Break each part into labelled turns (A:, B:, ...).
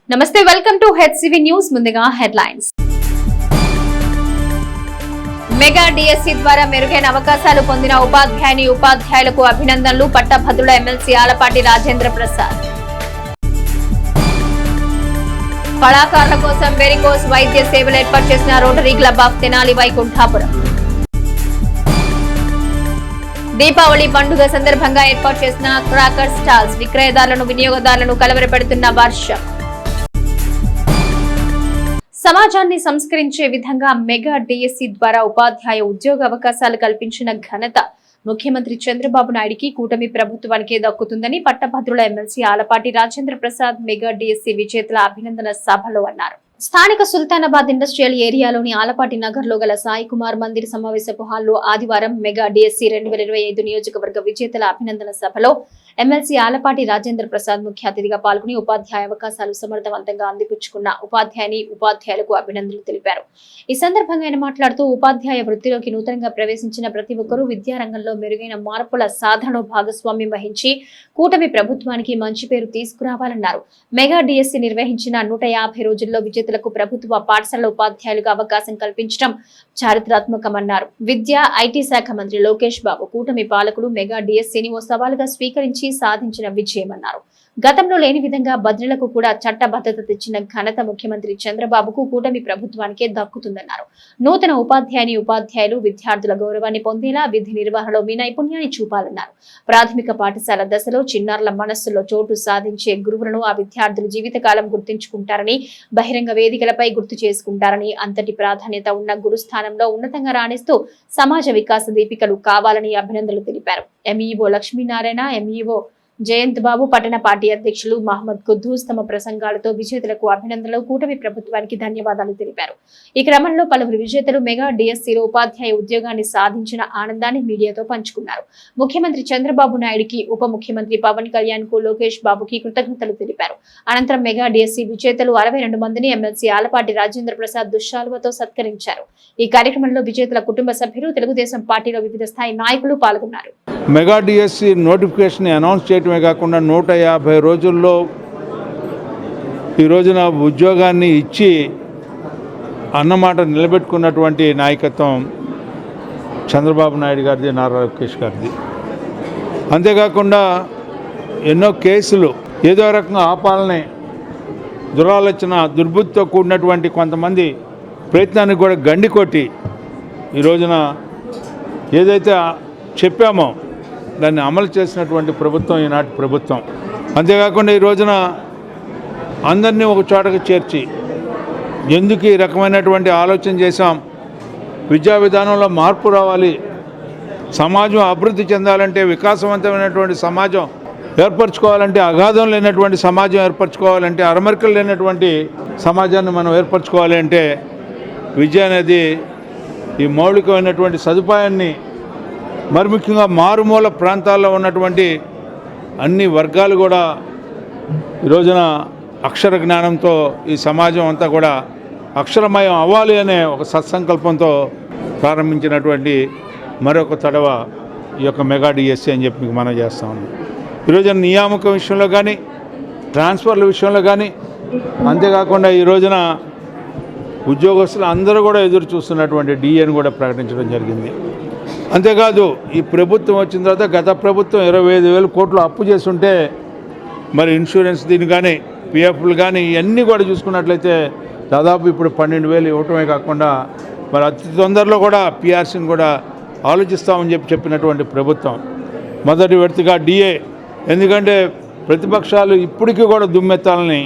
A: నమస్తే, welcome to HCV news. ముందుగా headlines. Mega DSC ద్వారా మెరుగైన అవకాశాలు పొందిన ఉపాధ్యాయులకు అభినందనలు. పట్టభద్రుల ఎమ్మెల్సీ ఆలపాటి రాజేంద్ర ప్రసాద్. కళాకారుల కోసం వెరికోస్ వైద్య సేవలు ఏర్పాటు చేసిన rotary club of Tenali Vaikunthapuram. Deepavali పండుగ సందర్భంగా ఏర్పాటు చేసిన క్రాకర్ స్టాల్స్ విక్రయదారులను వినియోగదారులను కలవరపెడుతున్న వర్షం. సమాజాన్ని సంస్కరించే విధంగా మెగా డిఎస్సి ద్వారా ఉపాధ్యాయ ఉద్యోగ అవకాశాలు కల్పించిన ఘనత ముఖ్యమంత్రి చంద్రబాబు నాయుడికి, కూటమి ప్రభుత్వానికే దక్కుతుందని పట్టభద్రుల MLC Alapati Rajendra Prasad mega DSC విజేతల అభినందన సభలో అన్నారు. స్థానిక సుల్తానాబాద్ ఇండస్ట్రియల్ ఏరియాలోని ఆలపాటి నగర్ లో గల సాయి కుమార్ మందిర్ సమావేశపు హాల్లో ఆదివారం మెగా డిఎస్సి 2025 నియోజకవర్గ విజేతల అభినందన సభలో ఎమ్మెల్సీ ఆలపాటి రాజేంద్ర ప్రసాద్ ముఖ్య అతిథిగా పాల్గొని ఉపాధ్యాయ అవకాశాలు సమర్థవంతంగా అందిపుచ్చుకున్న ఉపాధ్యాయులకు అభినందనలు తెలిపారు. ఈ సందర్భంగా ఆయన మాట్లాడుతూ ఉపాధ్యాయ వృత్తిలోకి నూతనంగా ప్రవేశించిన ప్రతి ఒక్కరూ విద్యారంగంలో మెరుగైన మార్పుల సాధనలో భాగస్వామ్యం వహించి కూటమి ప్రభుత్వానికి మంచి పేరు తీసుకురావాలన్నారు. మెగా డిఎస్సి నిర్వహించిన 150 రోజుల్లో విజేతలకు ప్రభుత్వ పాఠశాల ఉపాధ్యాయులుగా అవకాశం కల్పించడం చారిత్రాత్మకమన్నారు. విద్యా ఐటీ శాఖ మంత్రి లోకేష్ బాబు కూటమి పాలకులు మెగా డిఎస్సిని ఓ సవాలుగా స్వీకరించి సాధించిన విజయమన్నారు. గతంలో లేని విధంగా భద్రులకు కూడా చట్టబద్ధత తెచ్చిన ఘనత ముఖ్యమంత్రి చంద్రబాబుకు, కూటమి ప్రభుత్వానికే దక్కుతుందన్నారు. నూతన ఉపాధ్యాయులు విద్యార్థుల గౌరవాన్ని పొందేలా విధి నిర్వహణలో మీ నైపుణ్యాన్ని చూపాలన్నారు. ప్రాథమిక పాఠశాల దశలో చిన్నారుల మనస్సులో చోటు సాధించే గురువులను ఆ విద్యార్థులు జీవితకాలం గుర్తుంచుకుంటారని, బహిరంగ వేదికలపై గుర్తు చేసుకుంటారని, అంతటి ప్రాధాన్యత ఉన్న గురుస్థానంలో ఉన్నతంగా రాణిస్తూ సమాజ వికాస దీపికలు కావాలని అభినందనలు తెలిపారు. ఎంఈఓ లక్ష్మీనారాయణ, ఎంఈఓ జయంత్ బాబు, పట్టణ పార్టీ అధ్యక్షులు మహమ్మద్ కుద్దూస్ తమ ప్రసంగాలతో విజేతలకు అభినందనలు, కూటమి ప్రభుత్వానికి ధన్యవాదాలు తెలిపారు. ఈ క్రమంలో పలువురు విజేతలు మెగా డిఎస్సిలో ఉపాధ్యాయ ఉద్యోగాన్ని సాధించిన ఆనందాన్ని మీడియాతో పంచుకున్నారు. ముఖ్యమంత్రి చంద్రబాబు నాయుడికి, ఉప ముఖ్యమంత్రి పవన్ కళ్యాణ్ కు, లోకేష్ బాబుకి కృతజ్ఞతలు తెలిపారు. అనంతరం మెగా డిఎస్సి విజేతలు 62 మందిని ఎమ్మెల్సీ ఆలపాటి రాజేంద్ర ప్రసాద్ దుశ్శాలువతో సత్కరించారు. ఈ కార్యక్రమంలో విజేతల కుటుంబ సభ్యులు, తెలుగుదేశం పార్టీలో వివిధ స్థాయి నాయకులు పాల్గొన్నారు.
B: మెగా డిఎస్సి నోటిఫికేషన్ అనౌన్స్ చేయడమే కాకుండా 150 రోజుల్లో ఈ రోజున ఉద్యోగాన్ని ఇచ్చి అన్నమాట నిలబెట్టుకున్నటువంటి నాయకత్వం చంద్రబాబు నాయుడు గారిది, నారా లోకేష్ గారిది. అంతేకాకుండా ఎన్నో కేసులు ఏదో రకంగా ఆపాలని దురాలోచన, దుర్బుద్ధితో కూడినటువంటి కొంతమంది ప్రయత్నానికి కూడా గండి కొట్టి ఈ రోజున ఏదైతే చెప్పామో దాన్ని అమలు చేసినటువంటి ప్రభుత్వం ఈనాటి ప్రభుత్వం. అంతేకాకుండా ఈ రోజున అందరినీ ఒక చోటకు చేర్చి ఎందుకు ఈ రకమైనటువంటి ఆలోచన చేశాం, విద్యా విధానంలో మార్పు రావాలి, సమాజం అభివృద్ధి చెందాలంటే, వికాసవంతమైనటువంటి సమాజం ఏర్పరచుకోవాలంటే, అగాధం లేనటువంటి సమాజం ఏర్పరచుకోవాలంటే, అరమరికలు లేనటువంటి సమాజాన్ని మనం ఏర్పరచుకోవాలి అంటే విద్య అనేది ఈ మౌలికమైనటువంటి సదుపాయాన్ని, మరి ముఖ్యంగా మారుమూల ప్రాంతాల్లో ఉన్నటువంటి అన్ని వర్గాలు కూడా ఈ రోజున అక్షర జ్ఞానంతో ఈ సమాజం అంతా కూడా అక్షరమయం అవ్వాలి అనే ఒక సత్సంకల్పంతో ప్రారంభించినటువంటి మరొక తడవ ఈ యొక్క మెగా డిఎస్సి అని చెప్పి మీకు మనం చేస్తా ఉన్నాం. ఈరోజున నియామకం విషయంలో కానీ, ట్రాన్స్ఫర్ల విషయంలో కానీ, అంతేకాకుండా ఈ రోజున ఉద్యోగస్తులు అందరూ కూడా ఎదురు చూస్తున్నటువంటి డిఏని కూడా ప్రకటించడం జరిగింది. అంతేకాదు ఈ ప్రభుత్వం వచ్చిన తర్వాత గత ప్రభుత్వం 25,000 కోట్లు అప్పు చేస్తుంటే మరి ఇన్సూరెన్స్ దీన్ని కానీ, పిఎఫ్లు కానీ ఇవన్నీ కూడా చూసుకున్నట్లయితే దాదాపు ఇప్పుడు 12,000 ఇవ్వటమే కాకుండా మరి అతి తొందరలో కూడా పిఆర్సీని కూడా ఆలోచిస్తామని చెప్పినటువంటి ప్రభుత్వం. మొదటి విడతగా డిఏ, ఎందుకంటే ప్రతిపక్షాలు ఇప్పటికీ కూడా దుమ్మెత్తాలని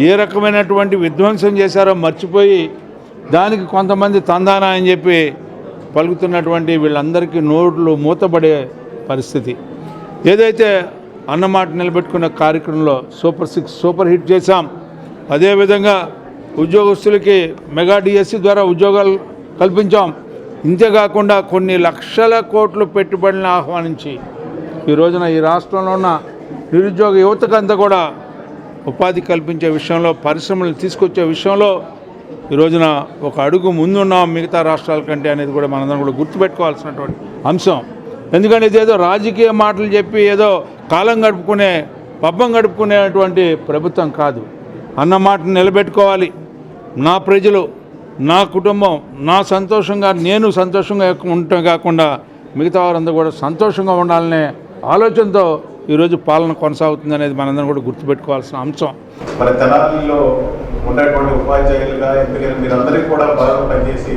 B: ఏ రకమైనటువంటి విధ్వంసం చేశారో మర్చిపోయి దానికి కొంతమంది తందానా అని చెప్పి పలుకుతున్నటువంటి వీళ్ళందరికీ నోట్లు మూతపడే పరిస్థితి. ఏదైతే అన్నమాట నిలబెట్టుకున్న కార్యక్రమంలో సూపర్ హిట్ చేశాం. అదేవిధంగా ఉద్యోగస్తులకి మెగా డిఎస్సి ద్వారా ఉద్యోగాలు కల్పించాం. ఇంతేకాకుండా కొన్ని లక్షల కోట్లు పెట్టుబడులను ఆహ్వానించి ఈ రోజున ఈ రాష్ట్రంలో ఉన్న నిరుద్యోగ యువతకంతా కూడా ఉపాధి కల్పించే విషయంలో, పరిశ్రమలు తీసుకొచ్చే విషయంలో ఈ రోజున ఒక అడుగు ముందున్నాం మిగతా రాష్ట్రాల కంటే అనేది కూడా మనందరం కూడా గుర్తుపెట్టుకోవాల్సినటువంటి అంశం. ఎందుకంటే ఇదేదో రాజకీయ మాటలు చెప్పి ఏదో కాలం గడుపుకునే, పబ్బం గడుపుకునేటువంటి ప్రభుత్వం కాదు. అన్నమాట నిలబెట్టుకోవాలి. నా ప్రజలు, నా కుటుంబం, నా సంతోషంగా నేను సంతోషంగా ఉండటం కాకుండా మిగతా వారందరూ కూడా సంతోషంగా ఉండాలనే ఆలోచనతో ఈరోజు పాలన కొనసాగుతుంది అనేది మనందరం కూడా గుర్తుపెట్టుకోవాల్సిన అంశం.
C: మన తెనాలిలో ఉన్నటువంటి ఉపాధ్యాయులుగా ఎంపికైన మీరందరికీ కూడా బాగా పనిచేసి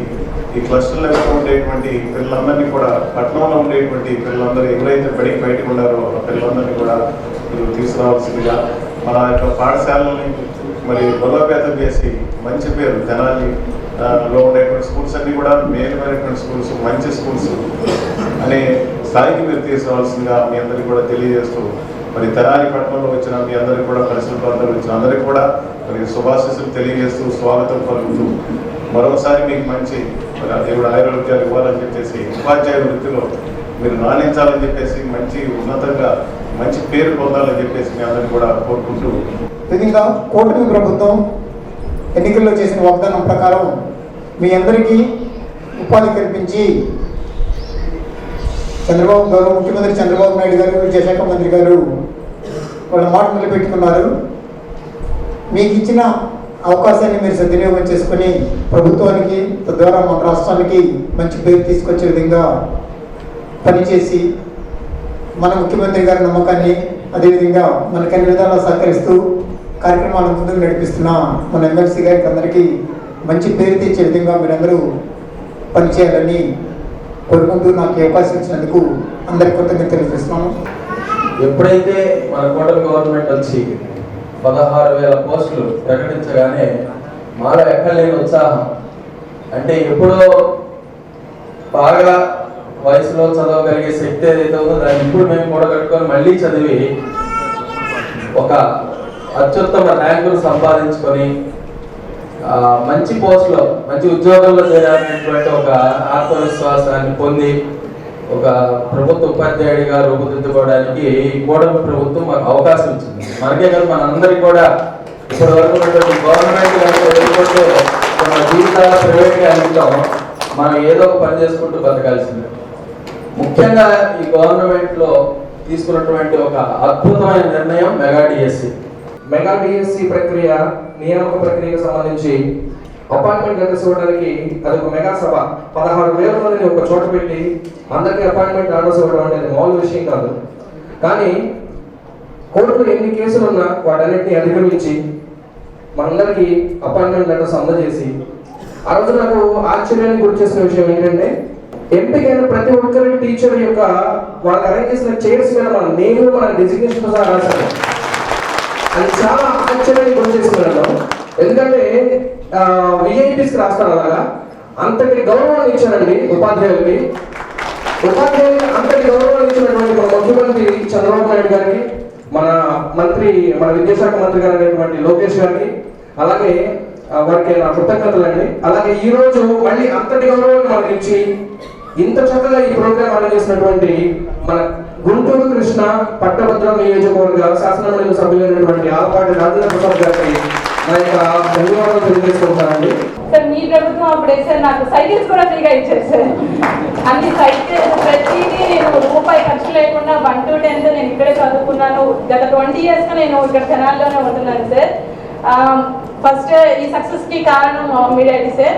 C: ఈ క్లస్టర్ లెవెల్లో ఉండేటువంటి పిల్లలందరినీ కూడా, పట్టణంలో ఉండేటువంటి పిల్లలందరూ ఎవరైతే బయటకు ఉన్నారో ఆ పిల్లలందరినీ కూడా మీరు తీసుకురావాల్సిందిగా మన యొక్క పాఠశాలని మరి బలోపేతం చేసి మంచి పేరు తెనాలిలో ఉండేటువంటి స్కూల్స్ అన్నీ కూడా మేలమైనటువంటి స్కూల్స్, మంచి స్కూల్స్ అనే స్థాయికి మీరు తీసుకురావాల్సిందిగా మీ అందరికీ కూడా తెలియజేస్తూ, మరి తెనాలి పట్టణంలో వచ్చిన మీ అందరికీ కూడా పరిసర ప్రాంతాల్లో వచ్చిన అందరికీ కూడా మరి శుభాశీస్సులు తెలియజేస్తూ స్వాగతం పలుకుతూ మరోసారి మీకు మంచి దేవుడు ఆరోగ్యాలు ఇవ్వాలని చెప్పేసి, ఉపాధ్యాయ వృత్తిలో మీరు రాణించాలని చెప్పేసి, మంచి ఉన్నతంగా మంచి పేరు పొందాలని చెప్పేసి మీ అందరినీ కూడా కోరుకుంటూ,
D: విధంగా కూటమి ప్రభుత్వం ఎన్నికల్లో చేసిన వాగ్దానం ప్రకారం మీ అందరికీ ఉపాధి కల్పించి ముఖ్యమంత్రి చంద్రబాబు నాయుడు గారు, విద్యాశాఖ మంత్రి గారు వాళ్ళ మాట నిలబెట్టుకున్నారు. మీకు ఇచ్చిన అవకాశాన్ని మీరు సద్వినియోగం చేసుకుని ప్రభుత్వానికి, తద్వారా మన రాష్ట్రానికి మంచి పేరు తీసుకొచ్చే విధంగా పనిచేసి మన ముఖ్యమంత్రి గారి నమ్మకాన్ని, అదేవిధంగా మనకి అన్ని విధాలా సహకరిస్తూ కార్యక్రమాలను ముందుకు నడిపిస్తున్న మన ఎమ్మెల్సీ గారికి అందరికీ మంచి పేరు తెచ్చే విధంగా మీరందరూ పనిచేయాలని కోరుకుంటూ నాకు అవకాశం ఇచ్చినందుకు అందరికీ కృతజ్ఞతలు తెలియజేస్తున్నాను.
E: ఎప్పుడైతే మన కూటమి గవర్నమెంట్ వచ్చి 16,000 పోస్టులు ప్రకటించగానే మాలో ఎక్కడలేని ఉత్సాహం, అంటే ఎప్పుడో బాగా వయసులో చదవగలిగే శక్తి ఏదైతే ఉందో దాన్ని ఇప్పుడు మేము కూడా కట్టుకొని మళ్ళీ చదివి ఒక అత్యుత్తమ ర్యాంకులు సంపాదించుకొని మంచి పోస్టులో, మంచి ఉద్యోగంలో చేరాలనేటువంటి ఒక ఆత్మవిశ్వాసాన్ని పొంది ఒక ప్రభుత్వ ఉపాధ్యాయుడిగా రూపుదిద్దుకోవడానికి కూటమి ప్రభుత్వం మాకు అవకాశం ఇచ్చింది. మనకే కాదు, మనందరికీ కూడా ఇప్పటి వరకు ఉన్నటువంటి గవర్నమెంట్ ఎదుర్కొంటే మన జీవితాలు ప్రైవేట్గా అనుకుంటాం, మనం ఏదో ఒక పని చేసుకుంటూ బతకాల్సిందే. ముఖ్యంగా ఈ గవర్నమెంట్లో తీసుకున్నటువంటి ఒక అద్భుతమైన నిర్ణయం మెగా డిఎస్సి.
F: మెగా డిఎస్సి ప్రక్రియ, నియామక ప్రక్రియకు సంబంధించి అపాయింట్మెంట్ లెటర్స్ ఇవ్వడానికి అది ఒక మెగా సభ. 16,000 మందిని ఒక చోట పెట్టి అందరికీ అపాయింట్మెంట్ ఆర్డర్స్ ఇవ్వడం అనేది మామూలు విషయం కాదు. కానీ కోర్టులో ఎన్ని కేసులు ఉన్నా వాటన్నిటిని అధిగమించి మనందరికీ అపాయింట్మెంట్ లెటర్స్ అందజేసి, ఆ రోజు నాకు ఆశ్చర్యానికి గురి చేసిన విషయం ఏంటంటే, ఎంపికైన ప్రతి ఒక్కరి టీచర్ యొక్క వాళ్ళకి అరేంజ్ చేసిన చైర్స్ మీద మన నేమ్, మన డెసిగ్నేషన్ సహా రాశాను. అది చాలా ఆశ్చర్యానికి గురి చేస్తున్నాను. ఎందుకంటే విఐపీస్కి రాస్తాను అలాగా. అంతటి గౌరవాన్ని ఇచ్చారండి ఉపాధ్యాయులకి. అంతటి గౌరవాన్ని ఇచ్చినటువంటి మన ముఖ్యమంత్రి చంద్రబాబు నాయుడు గారికి, మన విద్యాశాఖ మంత్రి గారు అనేటువంటి లోకేష్ గారికి, అలాగే వారికి నా కృతజ్ఞతలు అండి. అలాగే ఈ రోజు మళ్ళీ అంతటి గౌరవాన్ని మనకి ఇచ్చి ఇంత చక్కగా ఈ ప్రోగ్రామ్ అరేంజ్ చేసినటువంటి మన గుంటూరు కృష్ణ పట్టభద్రం నియోజకవర్గ శాసనమండలి సభ్యులైనటువంటి ఆలపాటి రాజేంద్ర ప్రసాద్ గారికి నా యొక్క ధన్యవాదాలు తెలియజేసుకుంటానండి.
G: సార్, మీ ప్రభుత్వం అప్పుడే సార్ నాకు సైకిల్స్ కూడా ఫ్రీగా ఇచ్చారు సార్. అన్ని సైకిల్స్ ప్రతిదీ నేను రూపాయి ఖర్చు లేకుండా 1 to 10 నేను ఇక్కడే చదువుకున్నాను. గత 20 years నేను ఇక్కడ తెనాలిలోనే ఉంటున్నాను సార్. ఫస్ట్ ఈ సక్సెస్ కి కారణం మీడియాటి సార్.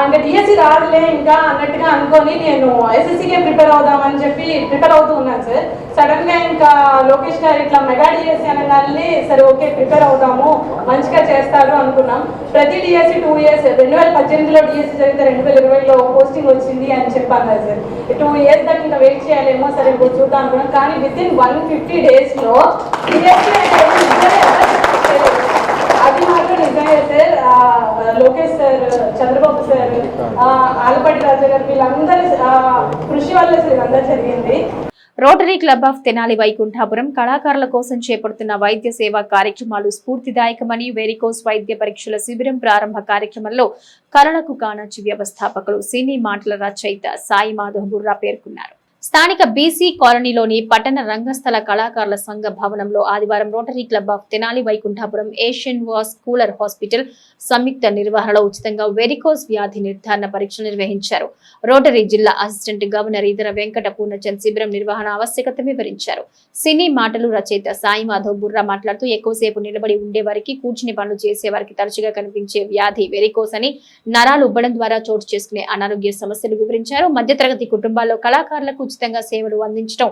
G: ఇంకా డిఎస్సి రాదులే ఇంకా అన్నట్టుగా అనుకొని నేను ఎస్ఎస్సికే ప్రిపేర్ అవుదామని చెప్పి ప్రిపేర్ అవుతూ ఉన్నాను సార్. సడన్ గా ఇంకా లోకేష్ గారు ఇట్లా మెగా డిఎస్సి అనగానే సరే ఓకే ప్రిపేర్ అవుదాము, మంచిగా చేస్తారు అనుకున్నాం. ప్రతి డిఎస్సి 2 years, 2018లో డిఎస్సి జరిగితే 2020లో పోస్టింగ్ వచ్చింది అని చెప్పాను సార్. 2 years దాకా ఇంకా వెయిట్ చేయాలేమో, సరే ఇప్పుడు చూద్దాం అనుకున్నాం. కానీ విత్ ఇన్ 150 days డిఎస్సి అది మాత్రం నిజమే sir. Lokesh sir, Chandrababu sir, Alapati Raja గారు వీళ్ళందరి కృషి వల్ల సార్ ఇదంతా జరిగింది.
A: Rotary club of Tenali Vaikunthapuram కళాకారుల కోసం చేపడుతున్న వైద్య సేవా కార్యక్రమాలు స్ఫూర్తిదాయకమని వేరికోస్ వైద్య పరీక్షల శిబిరం ప్రారంభ కార్యక్రమంలో కళలకు కానాచి వ్యవస్థాపకులు సినీ మాటల రచయిత సాయి మాధవ్ బుర్రా పేర్కొన్నారు. స్థానిక బీసీ కాలనీలోని పట్టణ రంగస్థల కళాకారుల సంఘ భవనంలో ఆదివారం rotary club of Tenali Vaikunthapuram Asian vascular hospital సంయుక్త నిర్వహణలో ఉచితంగా వెరికోస్ వ్యాధి నిర్ధారణ పరీక్షలు నిర్వహించారు. రోటరీ జిల్లా అసిస్టెంట్ గవర్నర్ ఇతర వెంకట పూర్ణచంద్ శిబిరం నిర్వహణ ఆవశ్యకత వివరించారు. సినీ మాటలు రచయిత సాయి మాధవ్ బుర్రా మాట్లాడుతూ ఎక్కువసేపు నిలబడి ఉండేవారికి, కూర్చుని పనులు చేసేవారికి తరచుగా కనిపించే వ్యాధి వెరికోస్ అని, నరాలు ఉబ్బడం ద్వారా చోటు చేసుకునే అనారోగ్య సమస్యలు వివరించారు. మధ్యతరగతి కుటుంబాల్లో కళాకారులకు ఉచితంగా సేవలు అందించడం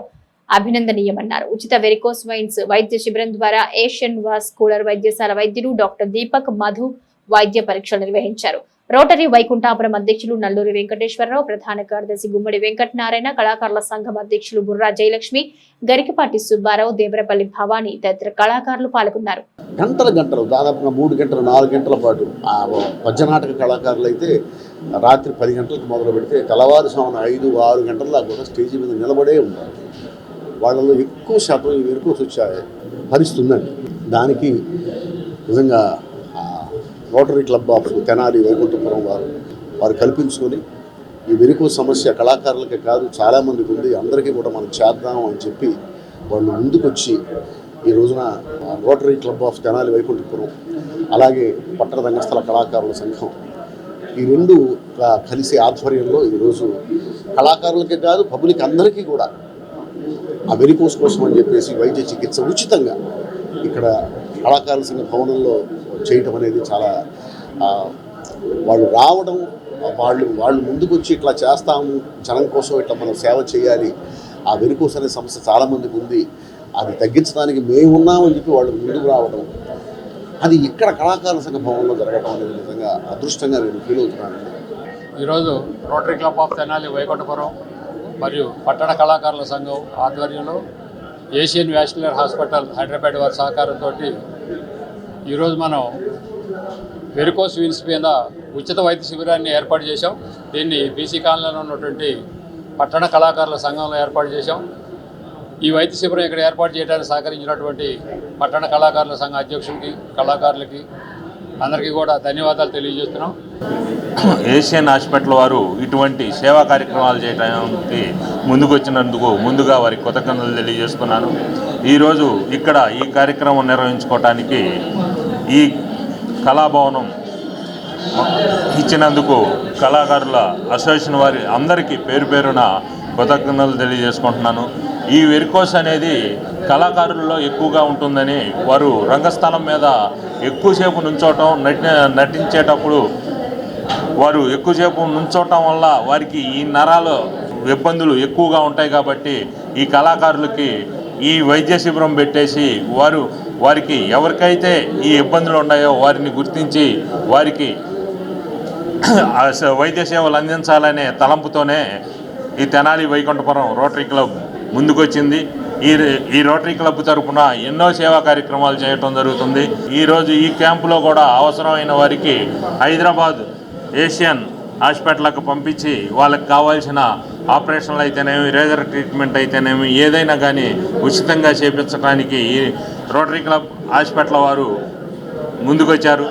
A: అభినందనీయమన్నారు. ఉచిత వెరికోస్ వైన్స్ వైద్య శిబిరం ద్వారా ఏషియన్ వాస్ కూలర్ వైద్యశాల వైద్యులు డాక్టర్ దీపక్ మధు వైద్య పరీక్షలు నిర్వహించారు. రోటరీ వైకుంఠాపురం అధ్యక్షులు నల్లూరి వెంకటేశ్వరరావు, ప్రధాన కార్యదర్శి గుమ్మడి వెంకటనారాయణ, కళాకారుల సంఘం అధ్యక్షులు బుర్రా జయలక్ష్మి, గరికపాటి సుబ్బారావు, దేవరపల్లి భవానీ తదితర కళాకారులు పాల్గొన్నారు.
H: గంటలు దాదాపుగా 3 గంటలు 4 గంటల పాటు పద్యనాటక కళాకారులు అయితే రాత్రి 10 గంటలకు మొదలు పెడితే తెల్లవారుజామున 5-6 గంటల దాకా కూడా స్టేజీ మీద నిలబడే ఉంటారు. వాళ్ళలో ఎక్కువ శాతం ఈ వెరికోస్ వచ్చే పరిస్థితి ఉందండి. దానికి నిజంగా rotary club of Tenali Vaikunthapuram వారు కల్పించుకొని ఈ వెరికోస్ సమస్య కళాకారులకే కాదు చాలామందికి ఉంది, అందరికీ కూడా మనం చేద్దాం అని చెప్పి వాళ్ళు ముందుకొచ్చి ఈ రోజున rotary club of Tenali Vaikunthapuram అలాగే పట్టణ రంగస్థల కళాకారుల సంఘం ఈ రెండు కలిసి ఆధ్వర్యంలో ఈరోజు కళాకారులకే కాదు పబ్లిక్ అందరికీ కూడా ఆ వెరికోస్ కోసం అని చెప్పేసి వైద్య చికిత్స ఉచితంగా ఇక్కడ కళాకారుల సంఘ భవనంలో చేయటం అనేది చాలా వాళ్ళు రావడం, వాళ్ళు ముందుకు వచ్చి ఇట్లా చేస్తాము, జనం కోసం ఇట్లా మనం సేవ చేయాలి, ఆ వెరికోస్ అనే సమస్య చాలామందికి ఉంది, అది తగ్గించడానికి మేము ఉన్నామని చెప్పి వాళ్ళు ముందుకు రావడం, అది ఇక్కడ కళాకారుల సంఘ భవనంలో జరగడం అనేది నిజంగా అదృష్టంగా నేను ఫీల్ అవుతున్నానండి.
I: ఈరోజు rotary club of Tenali Vaikunthapuram మరియు పట్టణ కళాకారుల సంఘం ఆధ్వర్యంలో ఏషియన్ వాస్కులర్ హాస్పిటల్ హైదరాబాద్ వారి సహకారంతో ఈరోజు మనం వెరికోస్ వీన్స్ మీద ఉచిత వైద్య శిబిరాన్ని ఏర్పాటు చేశాం. దీన్ని బీసీ కాలనీలో ఉన్నటువంటి పట్టణ కళాకారుల సంఘంలో ఏర్పాటు చేశాం. ఈ వైద్య శిబిరం ఇక్కడ ఏర్పాటు చేయడానికి సహకరించినటువంటి పట్టణ కళాకారుల సంఘ అధ్యక్షులకి, కళాకారులకి అందరికీ కూడా ధన్యవాదాలు తెలియజేస్తున్నాం.
J: ఏషియన్ హాస్పిటల్ వారు ఇటువంటి సేవా కార్యక్రమాలు చేయడానికి ముందుకొచ్చినందుకు ముందుగా వారికి కృతజ్ఞతలు తెలియజేస్తున్నాను. ఈరోజు ఇక్కడ ఈ కార్యక్రమం నిర్వహించుకోవటానికి ఈ కళాభవనం ఇచ్చినందుకు కళాకారుల అసోసియేషన్ వారి అందరికీ పేరు పేరున కృతజ్ఞతలు తెలియజేసుకుంటున్నాను. ఈ వెరికోస్ అనేది కళాకారుల్లో ఎక్కువగా ఉంటుందని వారు రంగస్థలం మీద ఎక్కువసేపు నుంచోవటం, నటించేటప్పుడు వారు ఎక్కువసేపు నుంచోవటం వల్ల వారికి ఈ నరాలు ఇబ్బందులు ఎక్కువగా ఉంటాయి. కాబట్టి ఈ కళాకారులకి ఈ వైద్య శిబిరం పెట్టేసి వారికి ఎవరికైతే ఈ ఇబ్బందులు ఉన్నాయో వారిని గుర్తించి వారికి వైద్య సేవలు అందించాలనే తలంపుతోనే ఈ తెనాలి వైకుంఠపురం రోటరీ క్లబ్ ముందుకొచ్చింది. ఈ రోటరీ క్లబ్ తరఫున ఎన్నో సేవా కార్యక్రమాలు చేయటం జరుగుతుంది. ఈరోజు ఈ క్యాంపులో కూడా అవసరమైన వారికి హైదరాబాద్ ఏషియన్ హాస్పిటల్కి పంపించి వాళ్ళకి కావాల్సిన ఆపరేషన్లు అయితేనేమి, రేజర్ ట్రీట్మెంట్ అయితేనేమి ఏదైనా కానీ ఉచితంగా చేపించడానికి ఈ రోటరీ క్లబ్ హాస్పిటల్ వారు ముందుకొచ్చారు.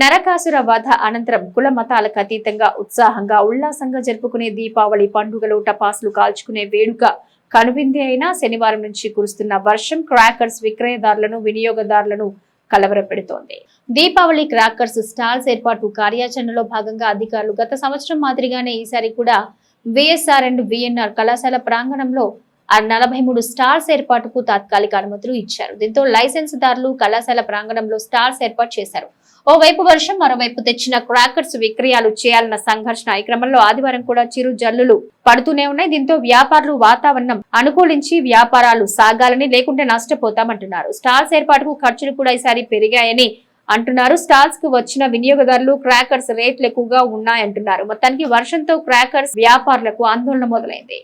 A: నరకాసుర వధ అనంతరం కుల మతాలకు అతీతంగా ఉత్సాహంగా ఉల్లాసంగా జరుపుకునే దీపావళి పండుగలో టపాసులు కాల్చుకునే వేడుక కనువిందే అయినా శనివారం నుంచి కురుస్తున్న వర్షం క్రాకర్స్ విక్రయదారులను, వినియోగదారులను కలవరపెడుతోంది. దీపావళి క్రాకర్స్ స్టాల్స్ ఏర్పాటు కార్యాచరణలో భాగంగా అధికారులు గత సంవత్సరం మాదిరిగానే ఈసారి కూడా విఎస్ఆర్ అండ్ విఎన్ఆర్ కళాశాల ప్రాంగణంలో 43 స్టాల్స్ ఏర్పాటుకు తాత్కాలిక అనుమతులు ఇచ్చారు. దీంతో లైసెన్స్ దారులు కళాశాల ప్రాంగణంలో స్టాల్స్ ఏర్పాటు చేశారు. ఓవైపు వర్షం, మరోవైపు తెచ్చిన క్రాకర్స్ విక్రయాలు చేయాలన్న సంఘర్షణ ఈ క్రమంలో ఆదివారం కూడా చిరు జల్లులు పడుతూనే ఉన్నాయి. దీంతో వ్యాపారులు వాతావరణం అనుకూలించి వ్యాపారాలు సాగాలని, లేకుంటే నష్టపోతామంటున్నారు. స్టాల్స్ ఏర్పాటుకు ఖర్చులు కూడా ఈసారి పెరిగాయని అంటున్నారు. స్టాల్స్ కు వచ్చిన వినియోగదారులు క్రాకర్స్ రేట్లు ఎక్కువగా ఉన్నాయంటున్నారు. మొత్తానికి వర్షంతో క్రాకర్స్ వ్యాపారులకు ఆందోళన మొదలైంది.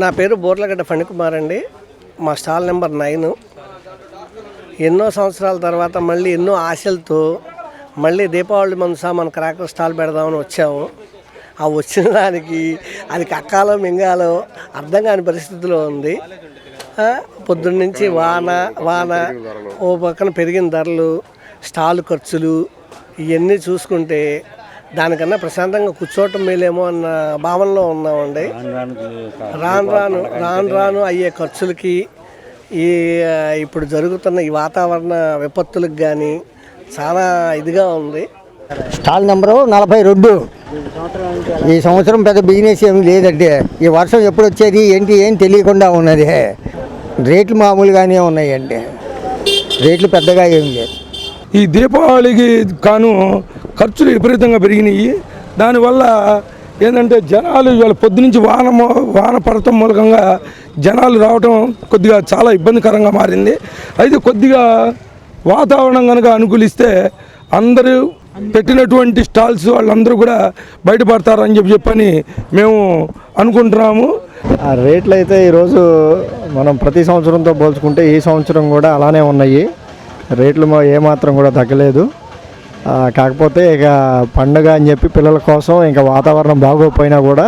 K: నా పేరు బోర్లగడ్డ ఫణికుమార్ అండి. మా స్టాల్ నెంబర్ 9. ఎన్నో సంవత్సరాల తర్వాత మళ్ళీ ఎన్నో ఆశలతో మళ్ళీ దీపావళి మనసా మన క్రాకర్ స్టాల్ పెడదామని వచ్చాము. ఆ వచ్చిన దానికి అది కక్కాలో మింగాలో అర్థం కాని పరిస్థితిలో ఉంది. పొద్దున్నుంచి వాన ఓ పక్కన పెరిగిన ధరలు, స్టాల్ ఖర్చులు ఇవన్నీ చూసుకుంటే దానికన్నా ప్రశాంతంగా కూర్చోవటం మేలేమో అన్న భావనలో ఉన్నామండి. రాను రాను అయ్యే ఖర్చులకి ఇప్పుడు జరుగుతున్న ఈ వాతావరణ విపత్తులకు కానీ చాలా ఇదిగా ఉంది.
L: Stall number 42. ఈ సంవత్సరం పెద్ద బిజినెస్ ఏమి లేదంటే ఈ వర్షం ఎప్పుడు వచ్చేది ఏంటి ఏం తెలియకుండా ఉన్నది. రేట్లు మామూలుగానే ఉన్నాయండి, రేట్లు పెద్దగా ఏమి లేదు.
M: ఈ దీపావళికి కాను ఖర్చులు విపరీతంగా పెరిగినాయి. దానివల్ల ఏంటంటే జనాలు ఇవాళ పొద్దునుంచి వాన పడటం మూలకంగా జనాలు రావటం కొద్దిగా చాలా ఇబ్బందికరంగా మారింది. అయితే కొద్దిగా వాతావరణం కనుక అనుకూలిస్తే అందరూ పెట్టినటువంటి స్టాల్స్ వాళ్ళందరూ కూడా బయటపడతారని చెప్పని మేము అనుకుంటున్నాము.
N: ఆ రేట్లు అయితే ఈరోజు మనం ప్రతి సంవత్సరంతో పోల్చుకుంటే ఈ సంవత్సరం కూడా అలానే ఉన్నాయి. రేట్లు ఏమాత్రం కూడా తగ్గలేదు. కాకపోతే ఇక పండగ అని చెప్పి పిల్లల కోసం ఇంకా వాతావరణం బాగోపోయినా కూడా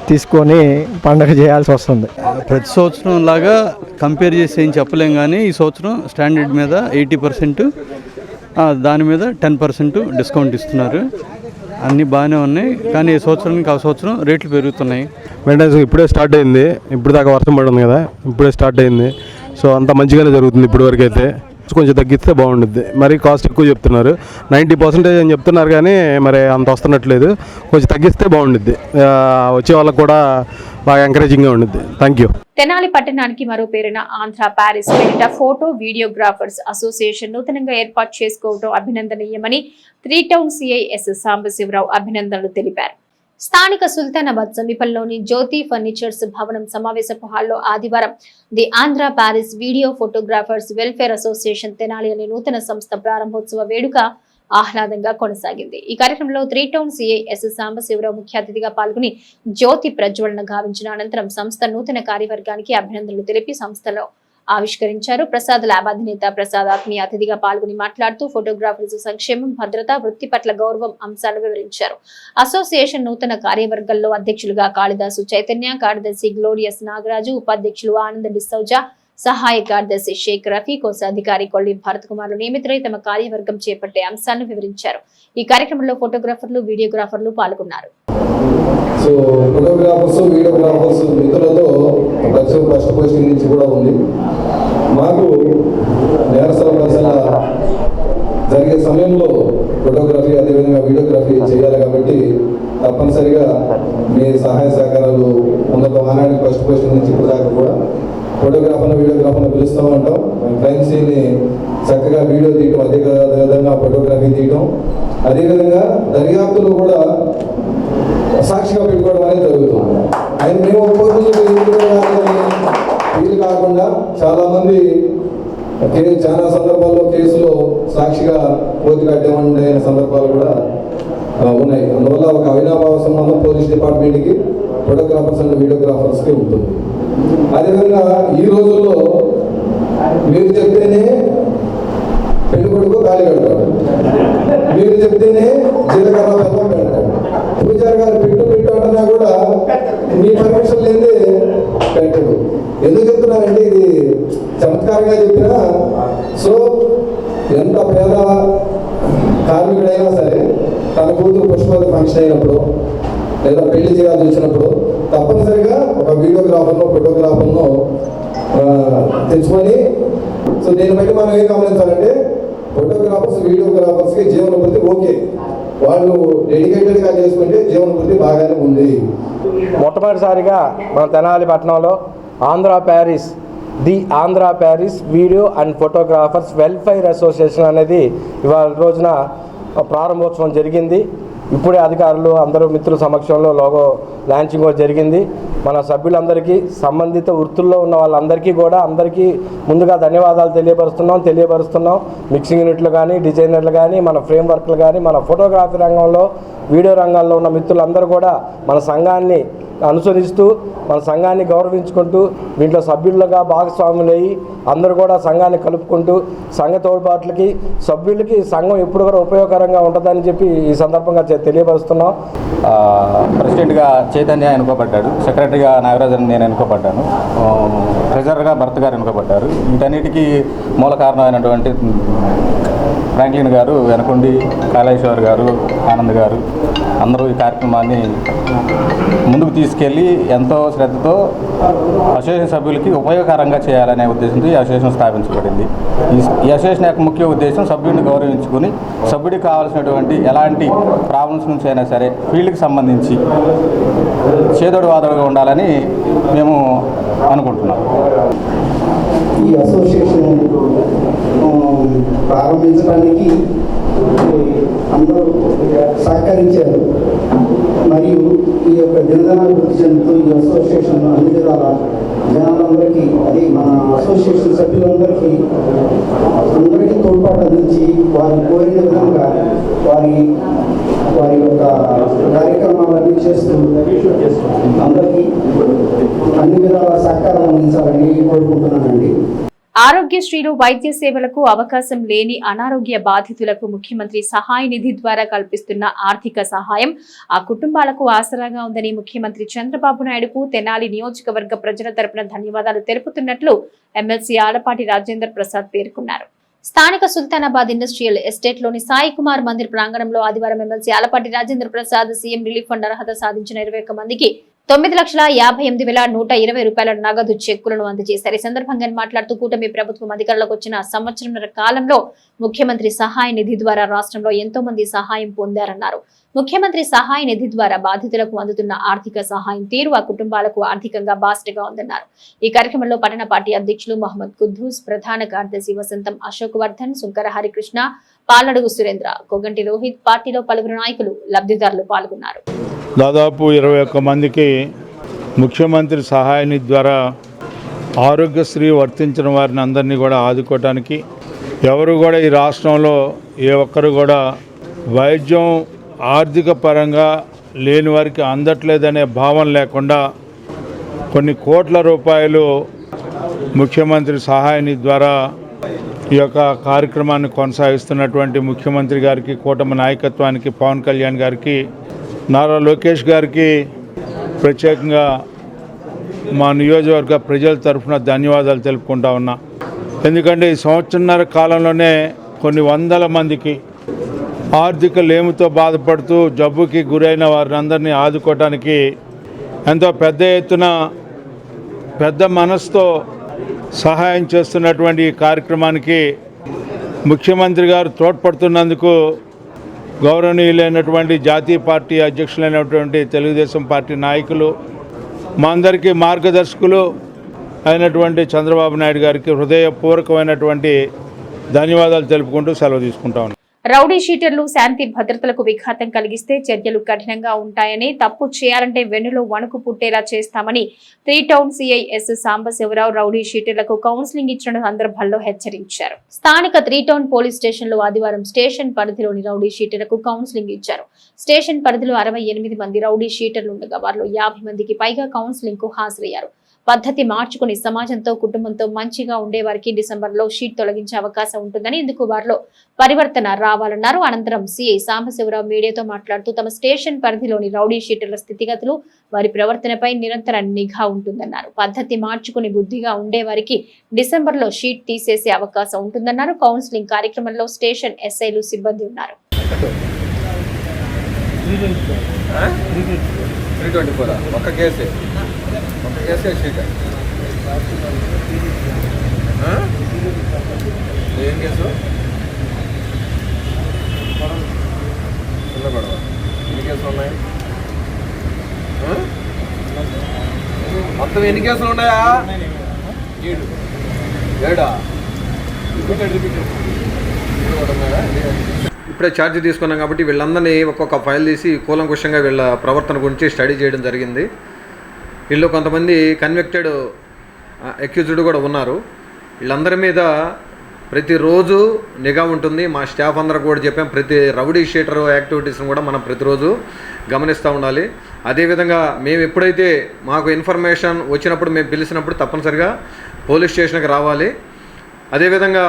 N: తీసుకొని పండగ చేయాల్సి వస్తుంది.
O: ప్రతి సంవత్సరం లాగా కంపేర్ చేసి ఏం చెప్పలేం, కానీ ఈ సంవత్సరం స్టాండర్డ్ మీద 80%, దాని మీద 10% డిస్కౌంట్ ఇస్తున్నారు. అన్నీ బాగానే ఉన్నాయి, కానీ ఈ సంవత్సరానికి ఆ సంవత్సరం రేట్లు పెరుగుతున్నాయి.
P: మెయింటెనెన్స్ ఇప్పుడే స్టార్ట్ అయింది, ఇప్పుడు దాకా వర్షం పడింది కదా, ఇప్పుడే స్టార్ట్ అయింది. సో అంత మంచిగానే జరుగుతుంది ఇప్పటి వరకు అయితే. కొంచెం తగ్గిస్తే బాగుంటుంది. మరి కాస్ట్ ఎక్కువ చెప్తున్నారు, 90% అని చెప్తున్నారు, కానీ మరి అంత వస్తున్నట్లేదు. కొంచెం తగ్గిస్తే బాగుంటుంది, వచ్చే వాళ్ళకు కూడా బాగా ఎంకరేజింగ్గా ఉంటుంది. Thank you.
A: తెనాలి పట్టణానికి మరో పేరున ఆంధ్ర ప్యారిస్ పేరిట ఫోటో వీడియోగ్రాఫర్స్ అసోసియేషన్ నూతనంగా ఏర్పాటు చేసుకోవడం అభినందనీయమని 3 టౌన్ సిఐ ఎస్ సాంబశివరావు అభినందనలు తెలిపారు. స్థానిక సుల్తానాబాద్ సమీపంలోని జ్యోతి ఫర్నిచర్స్ భవనం సమావేశపు హాల్లో ఆదివారం the Andhra Paris video photographers welfare association Tenali అనే నూతన సంస్థ ప్రారంభోత్సవ వేడుక ఆహ్లాదంగా కొనసాగింది. ఈ కార్యక్రమంలో 3 టౌన్ సిఐ ఎస్ సాంబశివరావు ముఖ్య అతిథిగా పాల్గొని జ్యోతి ప్రజ్వలన గావించిన అనంతరం సంస్థ నూతన కార్యవర్గానికి అభినందనలు తెలిపి సంస్థలో ఆవిష్కరించారు. ప్రసాద్ ల్యాబ్ అధినేత ప్రసాద్ ఆత్మీయ అతిథిగా పాల్గొని మాట్లాడుతూ ఫోటోగ్రాఫర్స్ సంక్షేమం, భద్రత, వృత్తి పట్ల గౌరవం అంశాలు వివరించారు. అసోసియేషన్ నూతన కార్యవర్గంలో అధ్యక్షులుగా కాళిదాసు చైతన్య, కార్యదర్శి గ్లోరియస్ నాగరాజు, ఉపాధ్యక్షులు ఆనంద్ డిసౌజా, సహాయ కార్యదర్శి షేక్ రఫీ, కోశాధికారి కొల్లి భరత్ కుమార్లు నియమితులై తమ కార్యవర్గం చేపట్టే అంశాలను వివరించారు. ఈ కార్యక్రమంలో ఫోటోగ్రాఫర్లు, వీడియోగ్రాఫర్లు పాల్గొన్నారు.
E: సో ఫోటోగ్రాఫర్స్, వీడియోగ్రాఫర్స్ మిత్రులతో ఫస్ట్ పోస్టింగ్ నుంచి కూడా ఉంది. మాకు నేరసల పరిశీలన జరిగే సమయంలో ఫోటోగ్రఫీ అదేవిధంగా వీడియోగ్రఫీ చేయాలి కాబట్టి తప్పనిసరిగా మీ సహాయ సహకారాలు పొందడం. ఆనాటి ఫస్ట్ పోస్టింగ్ నుంచి ఇప్పుడు దాకా కూడా ఫోటోగ్రాఫర్ను, వీడియోగ్రాఫర్ను పిలుస్తూ ఉంటాం. క్రైమ్ సీన్ని చక్కగా వీడియో తీయటం, అదేవిధంగా ఫోటోగ్రఫీ తీయటం, అదేవిధంగా దర్యాప్తులు కూడా సాక్షిగా పెట్టుకోవడం అనేది జరుగుతుంది. ఆయన మేము వీలు కాకుండా చాలామంది చాలా సందర్భాల్లో కేసులో సాక్షిగా కోతి కట్టేమండే సందర్భాలు కూడా ఉన్నాయి. అందువల్ల ఒక అవినాభావ సంబంధం పోలీస్ డిపార్ట్మెంట్కి, ఫోటోగ్రాఫర్స్ అండ్ వీడియోగ్రాఫర్స్కి ఉంటుంది. అదేవిధంగా ఈ రోజుల్లో మీరు చెప్తేనే పెళ్లి కొడుకు తాళి కడతాడు, మీరు చెప్తేనే జీలకర్ర బెల్లం పెడతాడు, పూజారి గారు పెట్టు అంటున్నా కూడా మీ పర్మిషన్ లేదే పెట్టడు. ఎందుకు చెప్తున్నారంటే ఇది చమత్కారంగా చెప్పినా. సో ఎంత పేద కార్మికుడైనా సరే తన కూతురు పుష్పవతి ఫంక్షన్ అయినప్పుడు లేదా పెళ్లి చేయాల్సి వచ్చినప్పుడు తప్పనిసరిగా ఒక వీడియోగ్రాఫర్ను, ఫోటోగ్రాఫర్ను తెచ్చుకొని. సో దీన్ని బట్టి మనం ఏం గమనించాలంటే ఫోటోగ్రాఫర్స్, వీడియోగ్రాఫర్స్కి జీవనోపాధి ఓకే, వాళ్ళు డెడికేటెడ్గా చేసుకుంటే జీవనోపాధి బాగానే ఉంది.
F: మొట్టమొదటిసారిగా మన తెనాలి పట్టణంలో the Andhra Paris video and photographers welfare association అనేది ఇవాళ రోజున ప్రారంభోత్సవం జరిగింది. ఇప్పుడే అధికారులు అందరూ మిత్రుల సమక్షంలో లోగో లాంచింగ్ కూడా జరిగింది. మన సభ్యులందరికీ, సంబంధిత వృత్తుల్లో ఉన్న వాళ్ళందరికీ కూడా అందరికీ ముందుగా ధన్యవాదాలు తెలియపరుస్తున్నాం. మిక్సింగ్ యూనిట్లు కానీ, డిజైనర్లు కానీ, మన ఫ్రేమ్ వర్క్లు కానీ, మన ఫోటోగ్రఫీ రంగంలో, వీడియో రంగాల్లో ఉన్న మిత్రులందరూ కూడా మన సంఘాన్ని అనుసరిస్తూ మన సంఘాన్ని గౌరవించుకుంటూ దీంట్లో సభ్యులుగా భాగస్వాములయ్యి అందరూ కూడా సంఘాన్ని కలుపుకుంటూ సంఘ తోడ్పాట్లకి సభ్యులకి సంఘం ఎప్పుడు కూడా ఉపయోగకరంగా ఉంటుందని చెప్పి ఈ సందర్భంగా తెలియపరుస్తున్నాం.
Q: ప్రెసిడెంట్గా చైతన్య ఎన్నుకోబడ్డాడు, సెక్రటరీగా నాగరాజన్ నేను ఎన్నుకోబడ్డాను, ట్రెజరర్గా భరత్ గారు ఎన్నుకోబడ్డారు. వీటన్నిటికీ మూల కారణమైనటువంటి ఫ్రాంక్లిన్ గారు, వెనకుండి కాళేశ్వర్ గారు, ఆనంద్ గారు అందరూ ఈ కార్యక్రమాన్ని ముందుకు తీసుకెళ్ళి ఎంతో శ్రద్ధతో అసోసియేషన్ సభ్యులకి ఉపయోగకరంగా చేయాలనే ఉద్దేశంతో ఈ అసోసియేషన్ స్థాపించబడింది. ఈ అసోసియేషన్ యొక్క ముఖ్య ఉద్దేశం సభ్యుడిని గౌరవించుకుని సభ్యుడికి కావాల్సినటువంటి ఎలాంటి ప్రాబ్లమ్స్ నుంచి అయినా సరే ఫీల్డ్కి సంబంధించి చేదోడు వాదోడుగా ఉండాలని మేము అనుకుంటున్నాం.
R: ఈ అసోసియేషన్ ప్రారంభించడానికి అందరూ సహకరించారు. మరియు ఈ యొక్క దినదనాభివృద్ధి చెందుతూ ఈ అసోసియేషన్ అన్ని విధాల జనాలందరికీ, అది మన అసోసియేషన్ సభ్యులందరికీ తోడ్పాటు అందించి వారు కోరిన విధంగా వారి యొక్క కార్యక్రమాలన్నీ చేస్తూ అందరికీ అన్ని విధాల సహకారం అందించాలని కోరుకుంటున్నానండి.
A: ఆరోగ్యశ్రీలో వైద్య సేవలకు అవకాశం లేని అనారోగ్య బాధితులకు ముఖ్యమంత్రి సహాయ నిధి ద్వారా కల్పిస్తున్న ఆర్థిక సహాయం ఆ కుటుంబాలకు ఆసరాగా ఉందని ముఖ్యమంత్రి చంద్రబాబు నాయుడుకు తెనాలి నియోజకవర్గ ప్రజల తరపున ధన్యవాదాలు తెలుపుతున్నట్లు ఎమ్మెల్సీ ఆలపాటి రాజేందర్ ప్రసాద్ పేర్కొన్నారు. స్థానిక సుల్తానాబాద్ ఇండస్ట్రియల్ ఎస్టేట్ లోని సాయి కుమార్ మందిర్ ప్రాంగణంలో ఆదివారం MLC Alapati Rajendra Prasad CM relief fund అర్హత సాధించిన 21 మందికి 9,58,120 రూపాయల నగదు చెక్కులను అందజేశారు. ఈ సందర్భంగా మాట్లాడుతూ కూటమి ప్రభుత్వం అధికారంలోకి వచ్చిన సంవత్సరంన్నర కాలంలో ముఖ్యమంత్రి సహాయ నిధి ద్వారా రాష్ట్రంలో ఎంతో మంది సహాయం పొందారన్నారు. ముఖ్యమంత్రి సహాయ నిధి ద్వారా బాధితులకు అందుతున్న ఆర్థిక సహాయం తీరు ఆ కుటుంబాలకు ఆర్థికంగా బాస్ట్గా ఉందన్నారు. ఈ కార్యక్రమంలో పట్టణ పార్టీ అధ్యక్షులు మహమ్మద్ కుద్దూస్, ప్రధాన కార్యదర్శి వసంతం అశోక్ వర్ధన్, సుంకర హరికృష్ణ, పాలడుగు సురేంద్ర, కొగంటి రోహిత్, పార్టీలో పలువురు నాయకులు, లబ్ధిదారులు పాల్గొన్నారు.
B: దాదాపు 21 మందికి ముఖ్యమంత్రి సహాయ నిధి ద్వారా ఆరోగ్యశ్రీ వర్తించిన వారిని అందరినీ కూడా ఆదుకోవటానికి, ఎవరు కూడా ఈ రాష్ట్రంలో ఏ ఒక్కరు కూడా వైద్యం ఆర్థిక పరంగా లేని వారికి అందట్లేదనే భావన లేకుండా కొన్ని కోట్ల రూపాయలు ముఖ్యమంత్రి సహాయ నిధి ద్వారా ఈ యొక్క కార్యక్రమాన్ని కొనసాగిస్తున్నటువంటి ముఖ్యమంత్రి గారికి, కూటమి నాయకత్వానికి, పవన్ కళ్యాణ్ గారికి, నారా లోకేష్ గారికి ప్రత్యేకంగా మా నియోజకవర్గ ప్రజల తరఫున ధన్యవాదాలు తెలుపుకుంటా ఉన్నా. ఎందుకంటే ఈ సంవత్సరన్నర కాలంలోనే కొన్ని వందల మందికి ఆర్థిక లేమితో బాధపడుతూ జబ్బుకి గురైన వారిని అందరినీ ఆదుకోవటానికి ఎంతో పెద్ద ఎత్తున పెద్ద మనసుతో సహాయం చేస్తున్నటువంటి ఈ కార్యక్రమానికి ముఖ్యమంత్రి గారు తోడ్పడుతున్నందుకు గౌరవనీయులైనటువంటి జాతీయ పార్టీ అధ్యక్షులైనటువంటి తెలుగుదేశం పార్టీ నాయకులు, మా అందరికీ మార్గదర్శకులు అయినటువంటి చంద్రబాబు నాయుడు గారికి హృదయపూర్వకమైనటువంటి ధన్యవాదాలు తెలుపుకుంటూ సెలవు తీసుకుంటా ఉన్నాను.
A: రౌడీ షీటర్లు శాంతి భద్రతలకు విఘాతం కలిగిస్తే చర్యలు కఠినంగా ఉంటాయని, తప్పు చేయాలంటే వెన్నులో వణుకు పుట్టేలా చేస్తామని 3 town CI S Sambasivarao rowdy షీటర్లకు కౌన్సిలింగ్ ఇచ్చిన సందర్భాల్లో హెచ్చరించారు. స్థానిక 3 టౌన్ పోలీస్ స్టేషన్ లో ఆదివారం స్టేషన్ పరిధిలోని రౌడీ షీటర్లకు కౌన్సిలింగ్ ఇచ్చారు. స్టేషన్ పరిధిలో 68 మంది రౌడీ షీటర్లు ఉండగా వారిలో 50 మందికి పైగా కౌన్సిలింగ్ కు హాజరయ్యారు. పద్ధతి మార్చుకుని సమాజంతో, కుటుంబంతో మంచిగా ఉండేవారికి డిసెంబర్లో షీట్ తొలగించే అవకాశం ఉంటుందని, ఇందుకు వారిలో పరివర్తన రావాలన్నారు. అనంతరం సిఐ సాంబశివరావు మీడియాతో మాట్లాడుతూ తమ స్టేషన్ పరిధిలోని రౌడీ షీటర్ల స్థితిగతులు, వారి ప్రవర్తనపై నిరంతర నిఘా ఉంటుందన్నారు. పద్ధతి మార్చుకుని బుద్ధిగా ఉండేవారికి డిసెంబర్లో షీట్ తీసేసే అవకాశం ఉంటుందన్నారు. కౌన్సిలింగ్ కార్యక్రమంలో స్టేషన్ ఎస్ఐలు, సిబ్బంది ఉన్నారు.
F: 324 ఒక్క కేసే షీట్. ఏం కేసు? గొడవ. ఎన్ని కేసులు ఉన్నాయి? మొత్తం ఎన్ని కేసులు ఉన్నాయా? 7. ఇప్పుడే ఛార్జ్ తీసుకున్నాం కాబట్టి వీళ్ళందరినీ ఒక్కొక్క ఫైల్ తీసి కూలంకుషంగా వీళ్ళ ప్రవర్తన గురించి స్టడీ చేయడం జరిగింది. వీళ్ళు కొంతమంది కన్విక్టెడ్ అక్యూజ్డ్ కూడా ఉన్నారు. వీళ్ళందరి మీద
S: ప్రతిరోజు నిఘా ఉంటుంది. మా స్టాఫ్ అందరూ కూడా చెప్పాం, ప్రతి రౌడీ షీటర్ యాక్టివిటీస్ని కూడా మనం ప్రతిరోజు గమనిస్తూ ఉండాలి. అదేవిధంగా మేము ఎప్పుడైతే మాకు ఇన్ఫర్మేషన్ వచ్చినప్పుడు మేము పిలిచినప్పుడు తప్పనిసరిగా పోలీస్ స్టేషన్కి రావాలి. అదేవిధంగా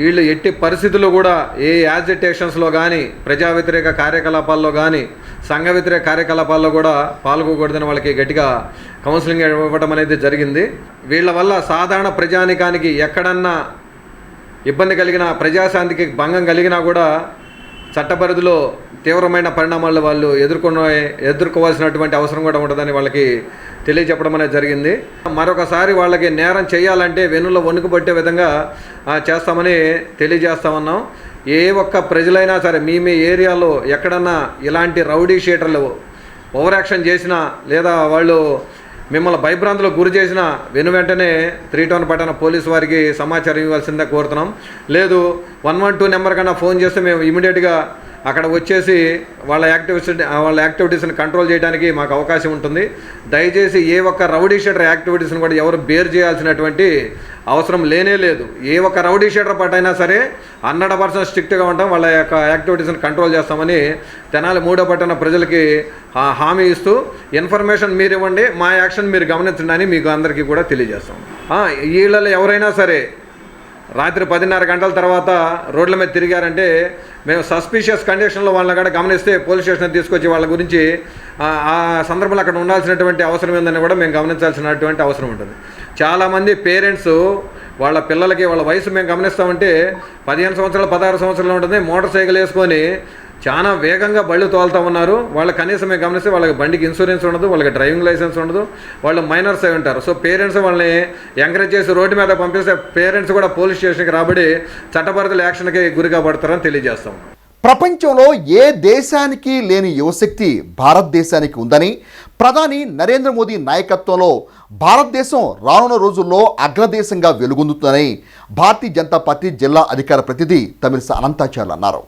S: వీళ్ళు ఎట్టి పరిస్థితుల్లో కూడా ఏ యాజిటేషన్స్లో కానీ, ప్రజా వ్యతిరేక కార్యకలాపాల్లో కానీ, సంఘ వ్యతిరేక కార్యకలాపాల్లో కూడా పాల్గొకూడదని వాళ్ళకి గట్టిగా కౌన్సిలింగ్ ఇవ్వడం అనేది జరిగింది. వీళ్ళ వల్ల సాధారణ ప్రజానికానికి ఎక్కడన్నా ఇబ్బంది కలిగినా, ప్రజాశాంతికి భంగం కలిగినా కూడా చట్ట పరిధిలో తీవ్రమైన పరిణామాలు వాళ్ళు ఎదుర్కోవాల్సినటువంటి అవసరం కూడా ఉంటుందని వాళ్ళకి తెలియజెప్పడం అనేది జరిగింది. మరొకసారి వాళ్ళకి నేరం చేయాలంటే వెన్నులో వణుకు పట్టే విధంగా చేస్తామని తెలియజేస్తామన్నాం. ఏ ఒక్క ప్రజలైనా సరే మీ ఏరియాలో ఎక్కడన్నా ఇలాంటి రౌడీ షీటర్లు ఓవర్ యాక్షన్ చేసినా, లేదా వాళ్ళు మిమ్మల్ని భయభ్రాంతులకు గురి చేసిన వెంటనే 3 టౌన్ పట్టణ పోలీసు వారికి సమాచారం ఇవ్వాల్సిందే కోరుతున్నాం. లేదు 112 నెంబర్ కన్నా ఫోన్ చేస్తే మేము ఇమీడియట్గా అక్కడ వచ్చేసి వాళ్ళ యాక్టివిటీస్ని కంట్రోల్ చేయడానికి మాకు అవకాశం ఉంటుంది. దయచేసి ఏ ఒక్క రౌడీ షీటర్ యాక్టివిటీస్ని కూడా ఎవరు బేర్ చేయాల్సినటువంటి అవసరం లేనే లేదు. ఏ ఒక్క రౌడీ షీటర్ పట్టైనా సరే 100% స్ట్రిక్ట్గా ఉంటాం, వాళ్ళ యొక్క యాక్టివిటీస్ని కంట్రోల్ చేస్తామని తెనాలి 3వ పట్టణ ప్రజలకి హామీ ఇస్తూ, ఇన్ఫర్మేషన్ మీరు ఇవ్వండి, మా యాక్షన్ మీరు గమనించండి అని మీకు అందరికీ కూడా తెలియజేస్తాం. వీళ్ళలో ఎవరైనా సరే రాత్రి 10:30 గంటల తర్వాత రోడ్ల మీద తిరిగారంటే మేము సస్పిషియస్ కండిషన్లో వాళ్ళని కూడా గమనిస్తే పోలీస్ స్టేషన్ తీసుకొచ్చి వాళ్ళ గురించి ఆ సందర్భంలో అక్కడ ఉండాల్సినటువంటి అవసరం ఏందని కూడా మేము గమనించాల్సినటువంటి అవసరం ఉంటుంది. చాలామంది పేరెంట్స్ వాళ్ళ పిల్లలకి వాళ్ళ వయసు మేము గమనిస్తామంటే 15 సంవత్సరాలు 16 సంవత్సరాలు ఉంటుంది, మోటార్ సైకిల్ వేసుకొని చాలా వేగంగా బళ్ళు తోలుతూ ఉన్నారు. వాళ్ళ కనీసం మేము గమనిస్తే వాళ్ళకి బండికి ఇన్సూరెన్స్ ఉండదు, వాళ్ళకి డ్రైవింగ్ లైసెన్స్ ఉండదు, వాళ్ళు మైనర్స్ అయి ఉంటారు. సో పేరెంట్స్ వాళ్ళని ఎంకరేజ్ చేసి రోడ్డు మీద పంపిస్తే పేరెంట్స్ కూడా పోలీస్ స్టేషన్కి రాబడి చట్టపరిధిలో యాక్షన్కి గురిగా పడతారని తెలియజేస్తాం.
T: ప్రపంచంలో ఏ దేశానికి లేని యువశక్తి భారతదేశానికి ఉందని ప్రధాని నరేంద్ర మోదీ నాయకత్వంలో భారతదేశం రానున్న రోజుల్లో అగ్రదేశంగా వెలుగొందుతుందని భారతీయ జనతా పార్టీ జిల్లా అధికార ప్రతినిధి తమిళస అనంతాచార్యులు అన్నారు.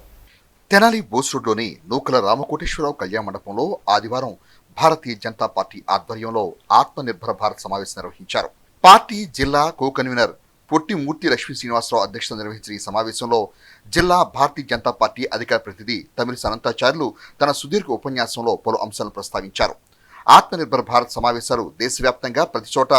T: తెనాలి బోస్ రోడ్లోని నూకల రామకోటేశ్వరరావు కళ్యాణ మండపంలో ఆదివారం భారతీయ జనతా పార్టీ ఆధ్వర్యంలో ఆత్మనిర్భర భారత్ సమావేశం నిర్వహించారు. పార్టీ జిల్లా కో కన్వీనర్ పొట్టి మూర్తి లక్ష్మీ శ్రీనివాసరావు అధ్యక్షతన నిర్వహించిన ఈ సమావేశంలో జిల్లా భారతీయ జనతా పార్టీ అధికార ప్రతినిధి తమిళస అనంతాచార్యులు తన సుదీర్ఘ ఉపన్యాసంలో పలు అంశాలను ప్రస్తావించారు. ఆత్మనిర్భర భారత్ సమావేశాలు దేశవ్యాప్తంగా ప్రతి చోట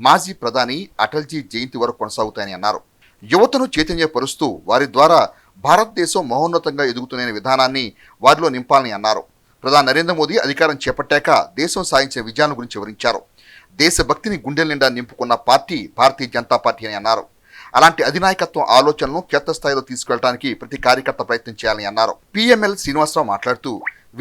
T: మాజీ ప్రధాని అటల్జీ జయంతి వరకు కొనసాగుతాయని అన్నారు. యువతను చైతన్యపరుస్తూ వారి ద్వారా భారతదేశం మహోన్నతంగా ఎదుగుతున్న విధానాన్ని వారిలో నింపాలని అన్నారు. ప్రధాని నరేంద్ర మోదీ అధికారం చేపట్టాక దేశం సాధించిన విజయాల గురించి వివరించారు. దేశభక్తిని గుండెల నిండా నింపుకున్న పార్టీ భారతీయ జనతా పార్టీ అని అన్నారు. అలాంటి అధినాయకత్వం ఆలోచనలను క్షేత్రస్థాయిలో తీసుకెళ్లడానికి ప్రతి కార్యకర్త ప్రయత్నం చేయాలని అన్నారు. పిఎంఎల్ శ్రీనివాసరావు మాట్లాడుతూ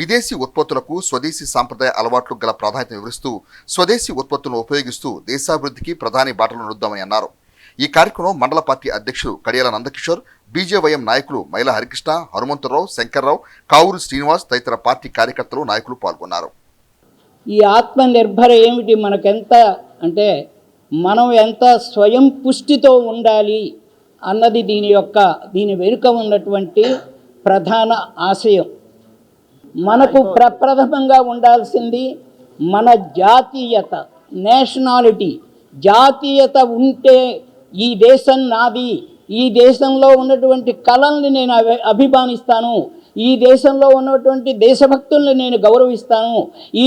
T: విదేశీ ఉత్పత్తులకు స్వదేశీ సాంప్రదాయ అలవాట్లు గల ప్రాధాన్యత వివరిస్తూ స్వదేశీ ఉత్పత్తులను ఉపయోగిస్తూ దేశాభివృద్ధికి ప్రధాని బాటలు నడుద్దామని అన్నారు. ఈ కార్యక్రమం మండల పార్టీ అధ్యక్షులు కడియాల నందకిషోర్, బీజేవైఎం నాయకులు మైల హరికృష్ణ, హనుమంతరావు, శంకర్రావు, కావూరు శ్రీనివాస్ తదితర పార్టీ కార్యకర్తలు నాయకులు పాల్గొన్నారు.
U: ఈ ఆత్మనిర్భర ఏమిటి, మనకెంత అంటే మనం ఎంత స్వయం పుష్టితో ఉండాలి అన్నది దీని వెనుక ఉన్నటువంటి ప్రధాన ఆశయం. మనకు ప్రప్రథమంగా ఉండాల్సింది మన జాతీయత, నేషనాలిటీ. జాతీయత ఉంటే ఈ దేశం నాది, ఈ దేశంలో ఉన్నటువంటి కళల్ని నేను అభిమానిస్తాను, ఈ దేశంలో ఉన్నటువంటి దేశభక్తుల్ని నేను గౌరవిస్తాను, ఈ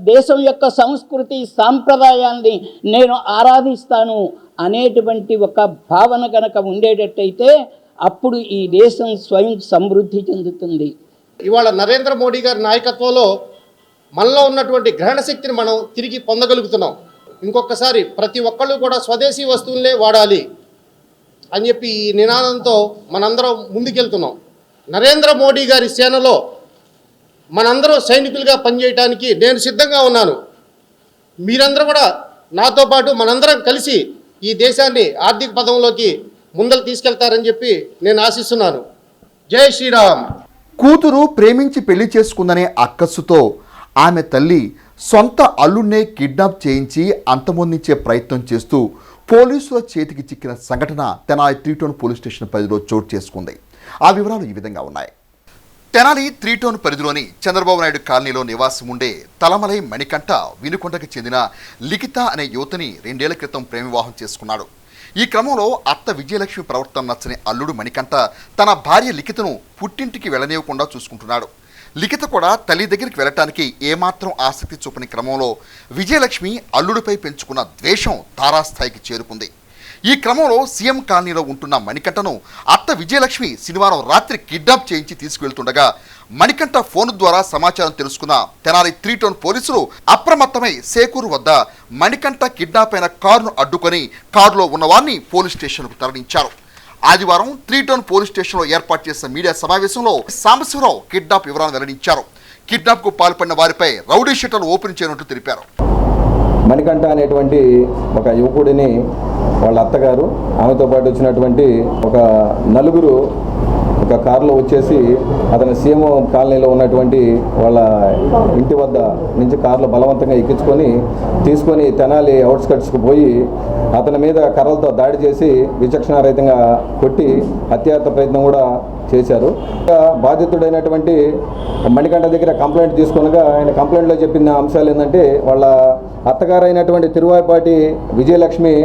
U: దేశం యొక్క సంస్కృతి సాంప్రదాయాన్ని నేను ఆరాధిస్తాను అనేటువంటి ఒక భావన కనుక ఉండేటట్టయితే అప్పుడు ఈ దేశం స్వయం సమృద్ధి చెందుతుంది.
V: ఇవాళ నరేంద్ర మోడీ గారి నాయకత్వంలో మనలో ఉన్నటువంటి గ్రహణ శక్తిని మనం తిరిగి పొందగలుగుతున్నాం. ఇంకొకసారి ప్రతి ఒక్కళ్ళు కూడా స్వదేశీ వస్తువులనే వాడాలి అని చెప్పి ఈ నినాదంతో మనందరం ముందుకెళ్తున్నాం. నరేంద్ర మోడీ గారి సేనలో మనందరం సైనికులుగా పనిచేయడానికి నేను సిద్ధంగా ఉన్నాను. మీరందరూ కూడా నాతో పాటు మనందరం కలిసి ఈ దేశాన్ని ఆర్థిక పదంలోకి ముందలు తీసుకెళ్తారని చెప్పి నేను ఆశిస్తున్నాను. జై శ్రీరామ్.
T: కూతురు ప్రేమించి పెళ్లి చేసుకుందనే అక్కస్సుతో ఆమె తల్లి సొంత అల్లుడినే కిడ్నాప్ చేయించి అంతమొందించే ప్రయత్నం చేస్తూ పోలీసుల చేతికి చిక్కిన సంఘటన తెనాలి 3 టౌన్ పోలీస్ స్టేషన్ పరిధిలో చోటు చేసుకుంది. ఆ వివరాలు ఈ విధంగా ఉన్నాయి. తెనాలి 3 టౌన్ పరిధిలోని చంద్రబాబు నాయుడు కాలనీలో నివాసం ఉండే తలమలై మణికంఠ వినుకొండకు చెందిన లిఖిత అనే యువతిని 2 ఏళ్ల క్రితం ప్రేమ వివాహం చేసుకున్నాడు. ఈ క్రమంలో అత్త విజయలక్ష్మి ప్రవర్తన నచ్చని అల్లుడు మణికంఠ తన భార్య లిఖితను పుట్టింటికి వెళ్ళనివ్వకుండా చూసుకుంటున్నాడు. లిఖిత కూడా తల్లి దగ్గరికి వెళ్ళటానికి ఏమాత్రం ఆసక్తి చూపని క్రమంలో విజయలక్ష్మి అల్లుడిపై పెంచుకున్న ద్వేషం తారాస్థాయికి చేరుకుంది. ఈ క్రమంలో సీఎం కాలనీలో ఉంటున్న మణికంఠను అత్త విజయలక్ష్మి శనివారం రాత్రి కిడ్నాప్ చేయించి తీసుకువెళ్తుండగా మణికంఠ ఫోన్ ద్వారా సమాచారం తెలుసుకున్న తెనాలి 3 టౌన్ పోలీసులు అప్రమత్తమై సేకూరు వద్ద మణికంఠ కిడ్నాప్ అయిన కారును అడ్డుకొని కారులో ఉన్నవారిని పోలీస్ స్టేషన్కు తరలించారు. ఆదివారం 3 టౌన్ పోలీస్ స్టేషన్లో ఏర్పాటు చేసిన మీడియా సమావేశంలో సాంబశివరావు కిడ్నాప్ వివరాలను వెల్లడించారు. కిడ్నాప్కు పాల్పడిన వారిపై రౌడీ షీటర్లు ఓపెన్ చేయనున్నట్టు తెలిపారు.
Q: మణికంఠ అనేటువంటి ఒక యువకుడిని వాళ్ళ అత్తగారు ఆమెతో పాటు వచ్చినటువంటి ఒక నలుగురు ఒక కారులో వచ్చేసి అతను సీఎం కాలనీలో ఉన్నటువంటి వాళ్ళ ఇంటి వద్ద నుంచి కారులో బలవంతంగా తీసుకొని తెనాలి అవుట్స్కట్స్కి పోయి అతని మీద కర్రలతో దాడి చేసి విచక్షణారహితంగా కొట్టి హత్యాయత్న ప్రయత్నం కూడా చేశారు. బాధితుడైనటువంటి మణికంఠ దగ్గర కంప్లైంట్ తీసుకునగా ఆయన కంప్లైంట్లో చెప్పిన అంశాలు ఏంటంటే వాళ్ళ అత్తగారు అయినటువంటి తిరువాయిపాటి విజయలక్ష్మి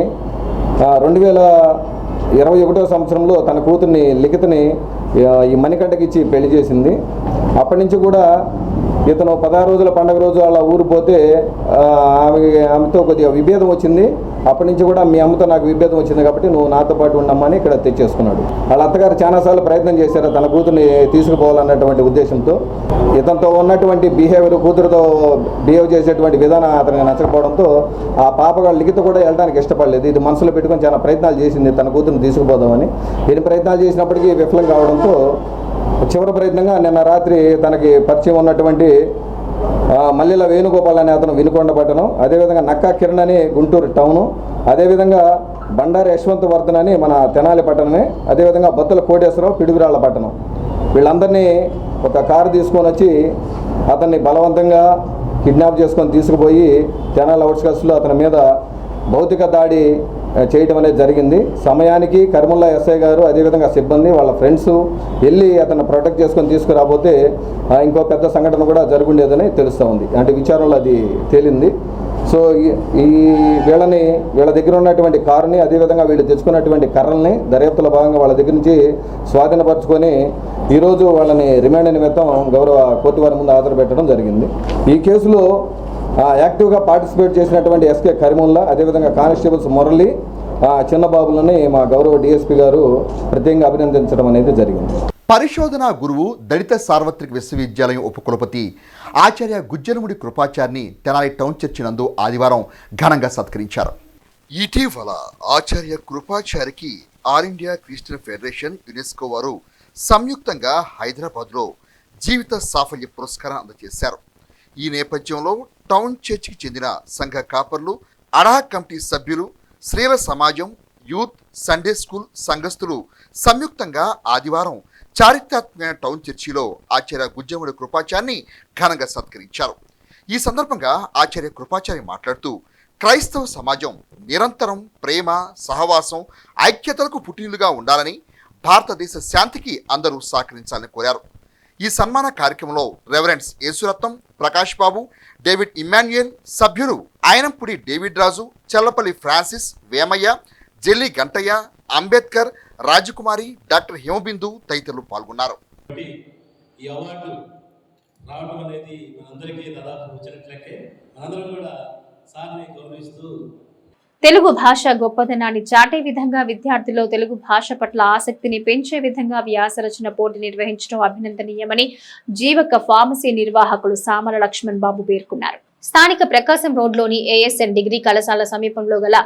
Q: 2021వ సంవత్సరంలో తన కూతుర్ని లిఖితని ఈ మణికంఠకి ఇచ్చి పెళ్లి చేసింది. అప్పటి నుంచి కూడా ఇతను 16 రోజుల పండుగ రోజు అలా ఊరు పోతే ఆమెతో కొద్దిగా విభేదం వచ్చింది. అప్పటి నుంచి కూడా మీ అమ్మతో నాకు విభేదం వచ్చింది కాబట్టి నువ్వు నాతో పాటు ఉండమ్మని ఇక్కడ తెచ్చేసుకున్నాడు. వాళ్ళ అత్తగారు చాలాసార్లు ప్రయత్నం చేశారు తన కూతుర్ని తీసుకుపోవాలన్నటువంటి ఉద్దేశంతో. ఇతనితో ఉన్నటువంటి కూతురుతో బిహేవ్ చేసేటువంటి విధానం అతనికి నచ్చకపోవడంతో ఆ పాపగా లిఖిత కూడా వెళ్ళడానికి ఇష్టపడలేదు. ఇది మనసులో పెట్టుకొని చాలా ప్రయత్నాలు చేసింది తన కూతురుని తీసుకుపోదామని. ఎన్ని ప్రయత్నాలు చేసినప్పటికీ విఫలం కావడంతో చివరి ప్రయత్నంగా నిన్న రాత్రి తనకి పరిచయం ఉన్నటువంటి మల్లెల వేణుగోపాల్ అనే అతను వినుకొండ పట్టణం, అదేవిధంగా నక్కా కిరణ్ అని గుంటూరు టౌను, అదేవిధంగా బండారి యశ్వంత్ వర్ధన్ అని మన తెనాలి పట్టణమే, అదేవిధంగా బొత్తల కోటేశ్వరరావు పిడుగురాళ్ల పట్టణం, వీళ్ళందరినీ ఒక కారు తీసుకొని వచ్చి అతన్ని బలవంతంగా కిడ్నాప్ చేసుకొని తీసుకుపోయి తెనాలి అవుట్స్కట్స్లో అతని మీద భౌతిక దాడి చేయటం అనేది జరిగింది. సమయానికి కరిముల్లా ఎస్ఐ గారు అదేవిధంగా సిబ్బంది వాళ్ళ ఫ్రెండ్స్ వెళ్ళి అతను ప్రొటెక్ట్ చేసుకొని తీసుకురాబోతే ఇంకో పెద్ద సంఘటన కూడా జరుగుండేదని తెలుస్తూ ఉంది. అంటే విచారణలో అది తేలింది. సో వీళ్ళ దగ్గర ఉన్నటువంటి కారుని అదేవిధంగా వీళ్ళు తెచ్చుకున్నటువంటి కర్రల్ని దర్యాప్తులో భాగంగా వాళ్ళ దగ్గర నుంచి స్వాధీనపరచుకొని ఈరోజు వాళ్ళని రిమాండ్ నిమిత్తం గౌరవ కోర్టు వారి ముందు హాజరుపెట్టడం జరిగింది. ఈ కేసులో యాక్టివ్గా పార్టిసిపేట్ చేసినటువంటి ఎస్కే కరిముల్లా అదేవిధంగా కానిస్టేబుల్స్ మురళి చిన్నబాబులని మా గౌరవ డిఎస్పీ గారు ప్రత్యేకంగా అభినందించడం అనేది జరిగింది.
T: పరిశోధనా గురువు దళిత సార్వత్రిక విశ్వవిద్యాలయం ఉపకులపతి ఆచార్య గుజ్జనముడి కృపాచార్ని తెనాలి టౌన్ చర్చి నందు ఆదివారం ఘనంగా సత్కరించారు. ఇటీవల ఆచార్య కృపాచారికి all India Christian federation UNESCO వారు సంయుక్తంగా హైదరాబాద్లో జీవిత సాఫల్య పురస్కారం అందజేశారు. ఈ నేపథ్యంలో టౌన్ చర్చికి చెందిన సంఘ కాపర్లు, అడా కమిటీ సభ్యులు, స్త్రీల సమాజం, యూత్, సండే స్కూల్ సంఘస్థులు సంయుక్తంగా ఆదివారం చారిత్రాత్మకమైన టౌన్ చర్చిలో ఆచార్య గుజ్జముడి కృపాచార్ని ఘనంగా సత్కరించారు. ఈ సందర్భంగా ఆచార్య కృపాచారి మాట్లాడుతూ క్రైస్తవ సమాజం నిరంతరం ప్రేమ, సహవాసం, ఐక్యతలకు పుట్టినలుగా ఉండాలని, భారతదేశ శాంతికి అందరూ సహకరించాలని కోరారు. ఈ సన్మాన కార్యక్రమంలో రెవరెండ్స్ యేసురత్నం, ప్రకాష్ బాబు, డేవిడ్ ఇమ్మాన్యుయల్, సభ్యులు ఆయనంపుడి డేవిడ్ రాజు, చల్లపల్లి ఫ్రాన్సిస్, వేమయ్య, జెల్లి గంటయ్య, అంబేద్కర్, రాజకుమారి, డాక్టర్ హిమబిందు తదితరులు పాల్గొన్నారు.
C: ఈ అవార్డు రావడం అనేది మనందరికీ దాదాపు వచ్చినట్లకే మనందరం కూడా సార్ని గౌరవిస్తూ
A: తెలుగు భాష గొప్పదనాన్ని చాటే విధంగా విద్యార్థుల్లో తెలుగు భాష పట్ల ఆసక్తిని పెంచే విధంగా వ్యాసరచన పోటీ నిర్వహించడం అభినందనీయమని జీవక ఫార్మసీ నిర్వాహకులు సామల లక్ష్మణ్ బాబు పేర్కొన్నారు. స్థానిక ప్రకాశం రోడ్లోని ఏఎస్ఎన్ డిగ్రీ కళాశాల సమీపంలో గల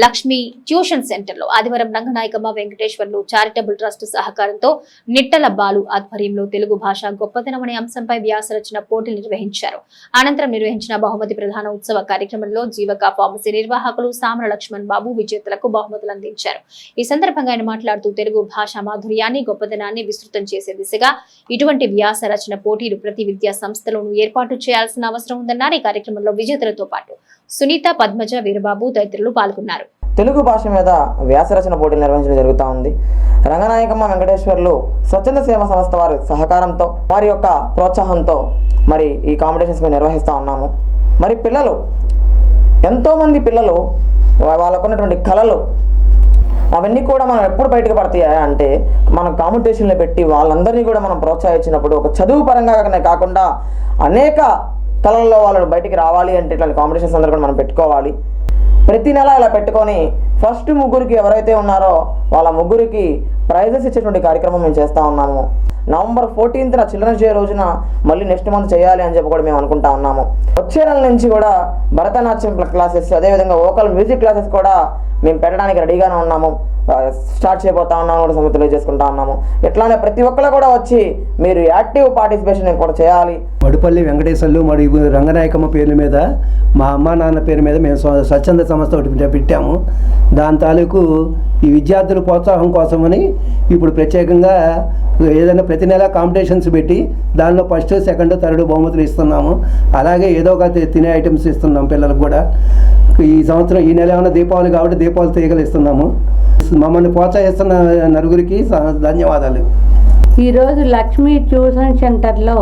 A: లక్ష్మి ట్యూషన్ సెంటర్లో ఆదివారం రంగనాయకమ్మ వెంకటేశ్వర్లు చారిటబుల్ ట్రస్ట్ సహకారంతో నిట్టల బాలు ఆధ్వర్యంలో తెలుగు భాష గొప్పతనం అనే అంశంపై వ్యాసరచన పోటీలు నిర్వహించారు. అనంతరం నిర్వహించిన బహుమతి ప్రధాన ఉత్సవ కార్యక్రమంలో జీవక ఫార్మసీ నిర్వాహకులు సామల లక్ష్మణ్ బాబు విజేతలకు బహుమతులు అందించారు. ఈ సందర్భంగా ఆయన మాట్లాడుతూ తెలుగు భాష మాధుర్యాన్ని, గొప్పదనాన్ని విస్తృతం చేసే దిశగా ఇటువంటి వ్యాస రచన పోటీలు ప్రతి విద్యా సంస్థలోనూ ఏర్పాటు చేయాల్సిన అవసరం ఉందన్నారు. ఈ కార్యక్రమంలో విజేతలతో పాటు సునీత, పద్మజ, వీరబాబు తదితరులు పాల్గొన్నారు.
D: తెలుగు భాష మీద వ్యాసరచన పోటీలు నిర్వహించడం జరుగుతూ ఉంది. రంగనాయకమ్మ వెంకటేశ్వర్లు స్వచ్ఛంద సేవా సంస్థ వారి సహకారంతో, వారి యొక్క ప్రోత్సాహంతో మరి ఈ కాంపిటీషన్స్ మేము నిర్వహిస్తూ ఉన్నాము. మరి పిల్లలు, ఎంతోమంది పిల్లలు వాళ్ళకున్నటువంటి కళలు అవన్నీ కూడా మనం ఎప్పుడు బయటకు పడతాయా అంటే మనం కాంపిటీషన్లు పెట్టి వాళ్ళందరినీ కూడా మనం ప్రోత్సహించినప్పుడు ఒక చదువు పరంగానే కాకుండా అనేక కళల్లో వాళ్ళు బయటికి రావాలి అంటే ఇట్లాంటి కాంపిటీషన్స్ అందరూ కూడా మనం పెట్టుకోవాలి. ప్రతి నెల ఇలా పెట్టుకొని ఫస్ట్ ముగ్గురికి ఎవరైతే ఉన్నారో వాళ్ళ ముగ్గురికి ప్రైజెస్ ఇచ్చేటువంటి కార్యక్రమం మేము చేస్తూ ఉన్నాము. నవంబర్ 14th చిల్డ్రన్స్ డే రోజున మళ్ళీ నెక్స్ట్ మంత్ చేయాలి అని చెప్పి కూడా మేము అనుకుంటా ఉన్నాము. వచ్చే నెల నుంచి కూడా భరతనాట్యం క్లాసెస్, అదేవిధంగా వోకల్ మ్యూజిక్ క్లాసెస్ కూడా మేము పెట్టడానికి రెడీగానే ఉన్నాము. స్టార్ట్ చేయబోతా ఉన్నాము కూడా సమయం తెలియజేసుకుంటా ఉన్నాము. ఇట్లానే ప్రతి ఒక్కరు కూడా వచ్చి మీరు యాక్టివ్ పార్టిసిపేషన్ కూడా చేయాలి.
G: మడుపల్లి వెంకటేశ్వర్లు మరియు రంగనాయకమ్మ పేర్ల మీద మా అమ్మా నాన్న పేరు మీద మేము స్వచ్ఛంద సంస్థ ఒకటి పెట్టాము. దాని తాలూకు ఈ విద్యార్థుల ప్రోత్సాహం కోసమని ఇప్పుడు ప్రత్యేకంగా ఏదైనా ప్రతి నెల కాంపిటీషన్స్ పెట్టి దానిలో ఫస్ట్, సెకండ్, థర్డ్ బహుమతులు ఇస్తున్నాము. అలాగే ఏదో ఒక తినే ఐటమ్స్ ఇస్తున్నాం పిల్లలకు కూడా. ఈ సంవత్సరం ఈ నెల ఏమైనా దీపావళి కాబట్టి దీపావళి తీగలు ఇస్తున్నాము. మమ్మల్ని ప్రోత్సహిస్తున్న నలుగురికి ధన్యవాదాలు.
H: ఈరోజు లక్ష్మీ ట్యూషన్ సెంటర్లో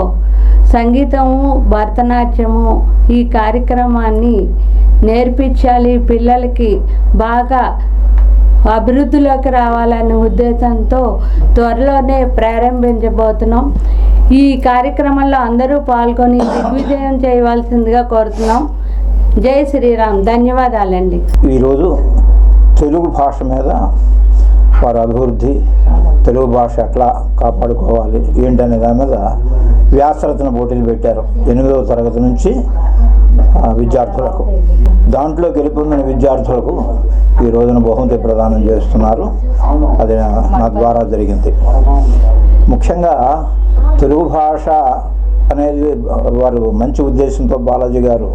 H: సంగీతము, భరతనాట్యము ఈ కార్యక్రమాన్ని నేర్పించాలి, పిల్లలకి బాగా అభివృద్ధిలోకి రావాలనే ఉద్దేశంతో త్వరలోనే ప్రారంభించబోతున్నాం. ఈ కార్యక్రమంలో అందరూ పాల్గొని దిగ్విజయం చేయవలసిందిగా కోరుతున్నాం. జై శ్రీరామ్. ధన్యవాదాలండి.
W: ఈరోజు తెలుగు భాష మీద వారి అభివృద్ధి, తెలుగు భాష ఎట్లా కాపాడుకోవాలి ఏంటనే దాని మీద వ్యాసరచన పోటీలు పెట్టారు 8వ తరగతి నుంచి విద్యార్థులకు. దాంట్లో గెలుపొందిన విద్యార్థులకు ఈ రోజున బహుమతి ప్రదానం చేస్తున్నారు. అది నా ద్వారా జరిగింది. ముఖ్యంగా తెలుగు భాష అనేది వారు మంచి ఉద్దేశంతో బాలాజీ గారు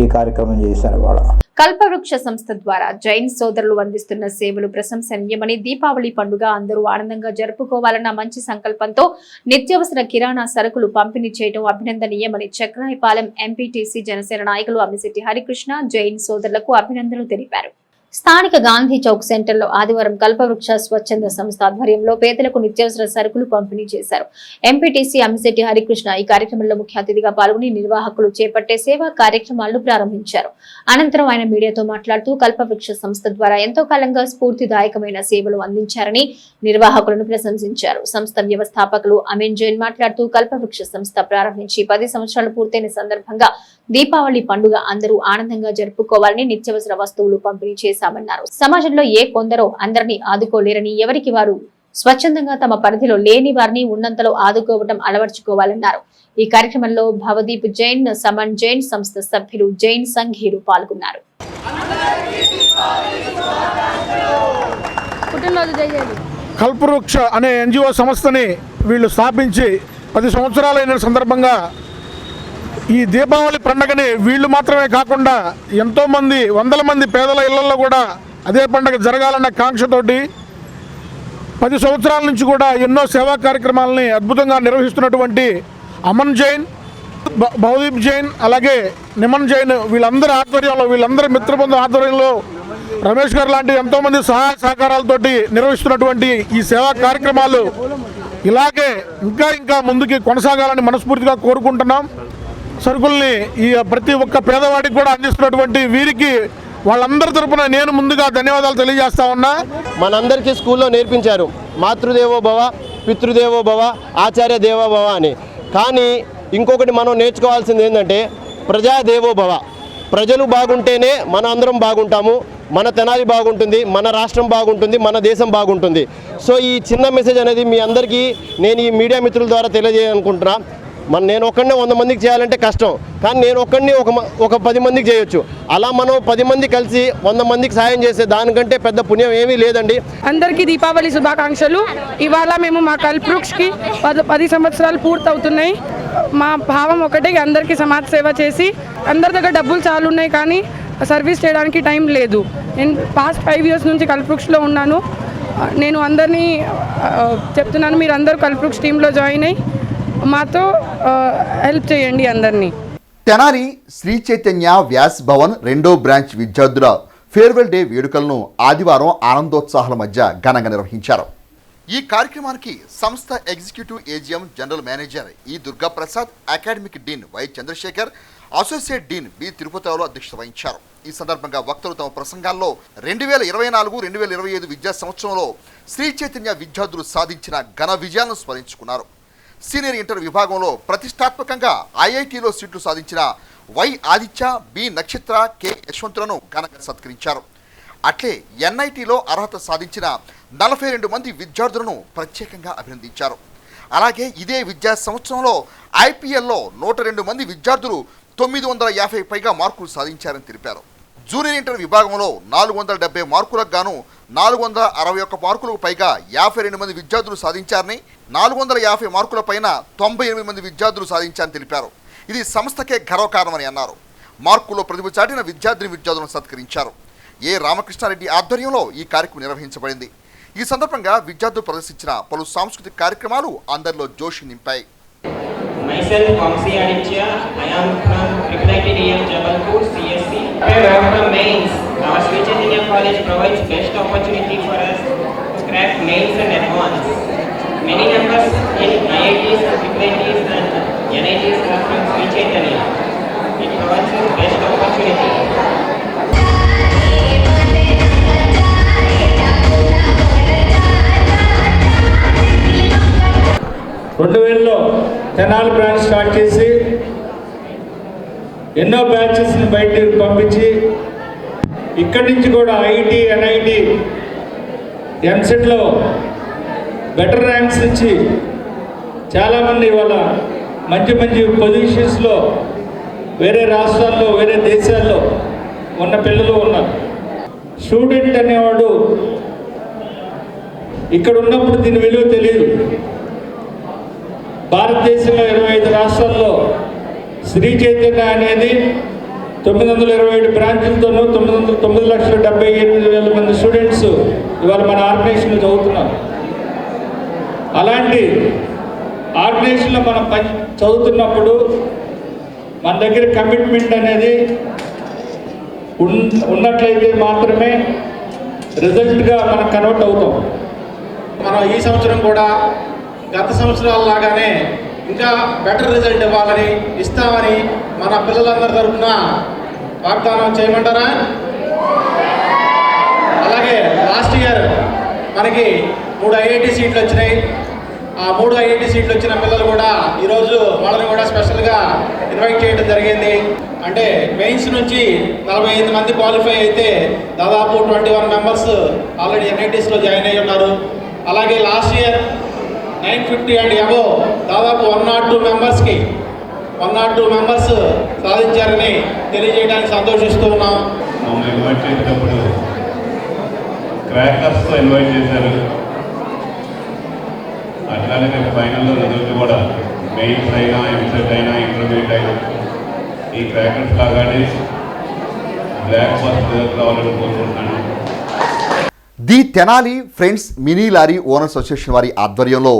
W: ఈ కార్యక్రమం చేశారు. వాళ్ళ
A: కల్పవృక్ష సంస్థ ద్వారా జైన్ సోదరులు అందిస్తున్న సేవలు ప్రశంసనీయమని, దీపావళి పండుగ అందరూ ఆనందంగా జరుపుకోవాలన్న మంచి సంకల్పంతో నిత్యావసర కిరాణా సరుకులు పంపిణీ చేయడం అభినందనీయమని చక్రాయపాలెం ఎంపీటీసీ జనసేన నాయకులు అమ్మిశెట్టి హరికృష్ణ జైన్ సోదరులకు అభినందనలు తెలిపారు. స్థానిక గాంధీ చౌక్ సెంటర్లో ఆదివారం కల్పవృక్ష స్వచ్ఛంద సంస్థ ఆధ్వర్యంలో పేదలకు నిత్యావసర సరుకులు పంపిణీ చేశారు. ఎంపీటీసీ అమ్మిశెట్టి హరికృష్ణ ఈ కార్యక్రమంలో ముఖ్య అతిథిగా పాల్గొని నిర్వాహకులు చేపట్టే సేవా కార్యక్రమాలను ప్రారంభించారు. అనంతరం ఆయన మీడియాతో మాట్లాడుతూ కల్పవృక్ష సంస్థ ద్వారా ఎంతో కాలంగా స్ఫూర్తిదాయకమైన సేవలు అందించారని నిర్వాహకులను ప్రశంసించారు. సంస్థ వ్యవస్థాపకులు అమీన్ జైన్ మాట్లాడుతూ కల్పవృక్ష సంస్థ ప్రారంభించి 10 సంవత్సరాలు పూర్తయిన సందర్భంగా దీపావళి పండుగ అందరూ ఆనందంగా జరుపుకోవాలని నిత్యావసర వస్తువులు పంపిణీ చేశామన్నారు. సమాజంలో కొందరో అందరినీ ఆదుకోలేరని, ఎవరికి వారు స్వచ్ఛందంగా తమ పరిధిలో లేని వారిని ఉన్నంతలో ఆదుకోవడం అలవర్చుకోవాలన్నారు. ఈ కార్యక్రమంలో భవదీప్ జైన్, సమన్ జైన్ సంస్థ సభ్యులు, జైన్ సంఘీయులు పాల్గొన్నారు.
X: కల్పవృక్ష అనే ఎన్జిఓ సంస్థని వీళ్ళు స్థాపించి 10 సంవత్సరాలైన సందర్భంగా ఈ దీపావళి పండుగని వీళ్ళు మాత్రమే కాకుండా ఎంతోమంది 100 మంది పేదల ఇళ్లలో కూడా అదే పండుగ జరగాలన్న కాంక్షతోటి 10 సంవత్సరాల నుంచి కూడా ఎన్నో సేవా కార్యక్రమాలని అద్భుతంగా నిర్వహిస్తున్నటువంటి అమన్ జైన్, భవదీప్ జైన్, అలాగే నిమన్ జైన్ వీళ్ళందరి ఆధ్వర్యంలో, వీళ్ళందరి మిత్రబృందం ఆధ్వర్యంలో రమేష్ గారు లాంటి ఎంతోమంది సహాయ సహకారాలతోటి నిర్వహిస్తున్నటువంటి ఈ సేవా కార్యక్రమాలు ఇలాగే ఇంకా ముందుకి కొనసాగాలని మనస్ఫూర్తిగా కోరుకుంటున్నాం. సరుకుల్ని ఈ ప్రతి ఒక్క పేదవాడికి కూడా అందిస్తున్నటువంటి వీరికి వాళ్ళందరి తరపున నేను ముందుగా ధన్యవాదాలు తెలియజేస్తా ఉన్నా.
Y: మనందరికీ స్కూల్లో నేర్పించారు మాతృదేవో భవ, పితృదేవో భవ, ఆచార్య దేవో భవ అని. కానీ ఇంకొకటి మనం నేర్చుకోవాల్సింది ఏంటంటే ప్రజాదేవో భవ. ప్రజలు బాగుంటేనే మన అందరం బాగుంటాము, మన తెనాలి బాగుంటుంది, మన రాష్ట్రం బాగుంటుంది, మన దేశం బాగుంటుంది. సో ఈ చిన్న మెసేజ్ అనేది మీ అందరికీ నేను ఈ మీడియా మిత్రుల ద్వారా తెలియజేయాలనుకుంటున్నా. నేను ఒక్కడినే 100 మందికి చేయాలంటే కష్టం, కానీ నేను ఒక్కడిని ఒక 10 మందికి చేయొచ్చు. అలా మనం 10 మంది కలిసి 100 మందికి సాయం చేసే దానికంటే పెద్ద పుణ్యం ఏమీ లేదండి.
Z: అందరికీ దీపావళి శుభాకాంక్షలు. ఇవాళ మేము మా కల్పవృక్షకి 10 సంవత్సరాలు పూర్తవుతున్నాయి. మా భావం ఒకటే, అందరికీ సమాజ సేవ చేసి, అందరి దగ్గర డబ్బులు చాలా ఉన్నాయి కానీ సర్వీస్ చేయడానికి టైం లేదు. నేను పాస్ట్ 5 years నుంచి కల్పవృక్షలో ఉన్నాను. నేను అందరినీ చెప్తున్నాను, మీరు అందరూ కల్పవృక్ష టీంలో జాయిన్ అయ్యి మాతో హెల్ప్ చేయండి అందరినీ.
T: తెనాలి శ్రీ చైతన్య వ్యాస్ భవన్ 2వ బ్రాంచ్ విద్యార్థుల ఫేర్వెల్ డే వేడుకలను ఆదివారం ఆనందోత్సాహాల మధ్య ఘనంగా నిర్వహించారు. ఈ కార్యక్రమానికి సంస్థ executive AGM general manager E Durgaprasad, academic dean Y Chandrashekar, associate dean B తిరుపతిరావులు అధ్యక్షత వహించారు. ఈ సందర్భంగా వక్తలు తమ ప్రసంగాల్లో 2024-2025 విద్యా సంవత్సరంలో శ్రీ చైతన్య విద్యార్థులు సాధించిన ఘన విజయాలను స్మరించుకున్నారు. సీనియర్ ఇంటర్ విభాగంలో ప్రతిష్టాత్మకంగా ఐఐటిలో సీట్లు సాధించిన వై ఆదిత్య, బి నక్షత్ర, కె యశ్వంతులను ఘనంగా సత్కరించారు. అట్లే ఎన్ఐటిలో అర్హత సాధించిన 42 మంది విద్యార్థులను ప్రత్యేకంగా అభినందించారు. అలాగే ఇదే విద్యా సంవత్సరంలో ఐపీఎల్లో 102 మంది విద్యార్థులు 950 పైగా మార్కులు సాధించారని తెలిపారు. జూనియర్ ఇంటర్ విభాగంలో 470 మార్కులకు గాను 461 మార్కులకు పైగా 52 మంది విద్యార్థులు సాధించారని, 450 మార్కుల పైన 98 మంది విద్యార్థులు సాధించారని తెలిపారు. ఇది సంస్థకే గర్వకారణమని అన్నారు. మార్కుల్లో ప్రతిభ చాటిన విద్యార్థులను సత్కరించారు. ఏ రామకృష్ణారెడ్డి ఆధ్వర్యంలో ఈ కార్యక్రమం నిర్వహించబడింది. ఈ సందర్భంగా విద్యార్థులు ప్రదర్శించిన పలు సాంస్కృతిక కార్యక్రమాలు అందరిలో Joshi నింపాయి.
I: Myself, Vamsi Aditya. I am from IIT Jabalpur, CSC. I am from mains. Our Sri Chaitanya College provides best opportunity for us to crack mains and advance. Many members in IITs, IITs and NITs are from Sri Chaitanya. It provides us best opportunity.
J: Tenali branch start చేసి ఎన్నో బ్యాచెస్ని బయటకు పంపించి ఇక్కడి నుంచి కూడా IIT, NIT, ఎంసెట్లో better ranks ఇచ్చి చాలామంది ఇవాళ మంచి మంచి పొజిషన్స్లో వేరే రాష్ట్రాల్లో, వేరే దేశాల్లో ఉన్న పిల్లలు ఉన్నారు. స్టూడెంట్ అనేవాడు ఇక్కడ ఉన్నప్పుడు దీని విలువ తెలియదు. భారతదేశంలో 25 రాష్ట్రాల్లో శ్రీ చైతన్య అనేది 927 బ్రాంచులతోనూ 9,78,000 మంది స్టూడెంట్స్ ఇవాళ మన ఆర్గనైజేషన్లో చదువుతున్నారు. అలాంటి ఆర్గనైజేషన్లో మనం చదువుతున్నప్పుడు మన దగ్గర కమిట్మెంట్ అనేది ఉన్నట్లయితే మాత్రమే రిజల్ట్గా మనం కన్వర్ట్ అవుతాం.
V: మనం ఈ సంవత్సరం కూడా గత సంవత్సరాల లాగానే ఇంకా బెటర్ రిజల్ట్ ఇవ్వాలని, ఇస్తామని మన పిల్లలందరి తరఫున వాగ్దానం చేయమంటారా? అలాగే లాస్ట్ ఇయర్ మనకి 3 ఐఐటి సీట్లు వచ్చినాయి. ఆ 3 ఐఐటి సీట్లు వచ్చిన పిల్లలు కూడా ఈరోజు వాళ్ళని కూడా స్పెషల్గా ఇన్వైట్ చేయడం జరిగింది. అంటే మెయిన్స్ నుంచి 45 మంది క్వాలిఫై అయితే దాదాపు 21 మెంబర్స్ ఆల్రెడీ ఎన్ఐటీస్లో జాయిన్ అయ్యి ఉన్నారు. అలాగే లాస్ట్ ఇయర్ 950 అండ్ అబోవ్ దాదాపు 102 మెంబర్స్ సాధించారని తెలియజేయడానికి సంతోషిస్తూ ఉన్నాం.
K: మమ్మల్ని ఇన్వైట్ చేసేటప్పుడు క్రాకర్స్తో ఇన్వైట్ చేశారు. అట్లానే రేపు ఫైనల్లో రిజల్ట్ కూడా మెయిన్స్ అయినా, ఎంసెట్ అయినా, ఇంటర్మీడియట్ అయినా ఈ క్రాకర్స్ లాగానే బ్లాక్ బస్ రిజల్ట్ రావాలని కోరుకుంటున్నాను.
T: The Tenali friends mini lorry owners association వారి ఆధ్వర్యంలో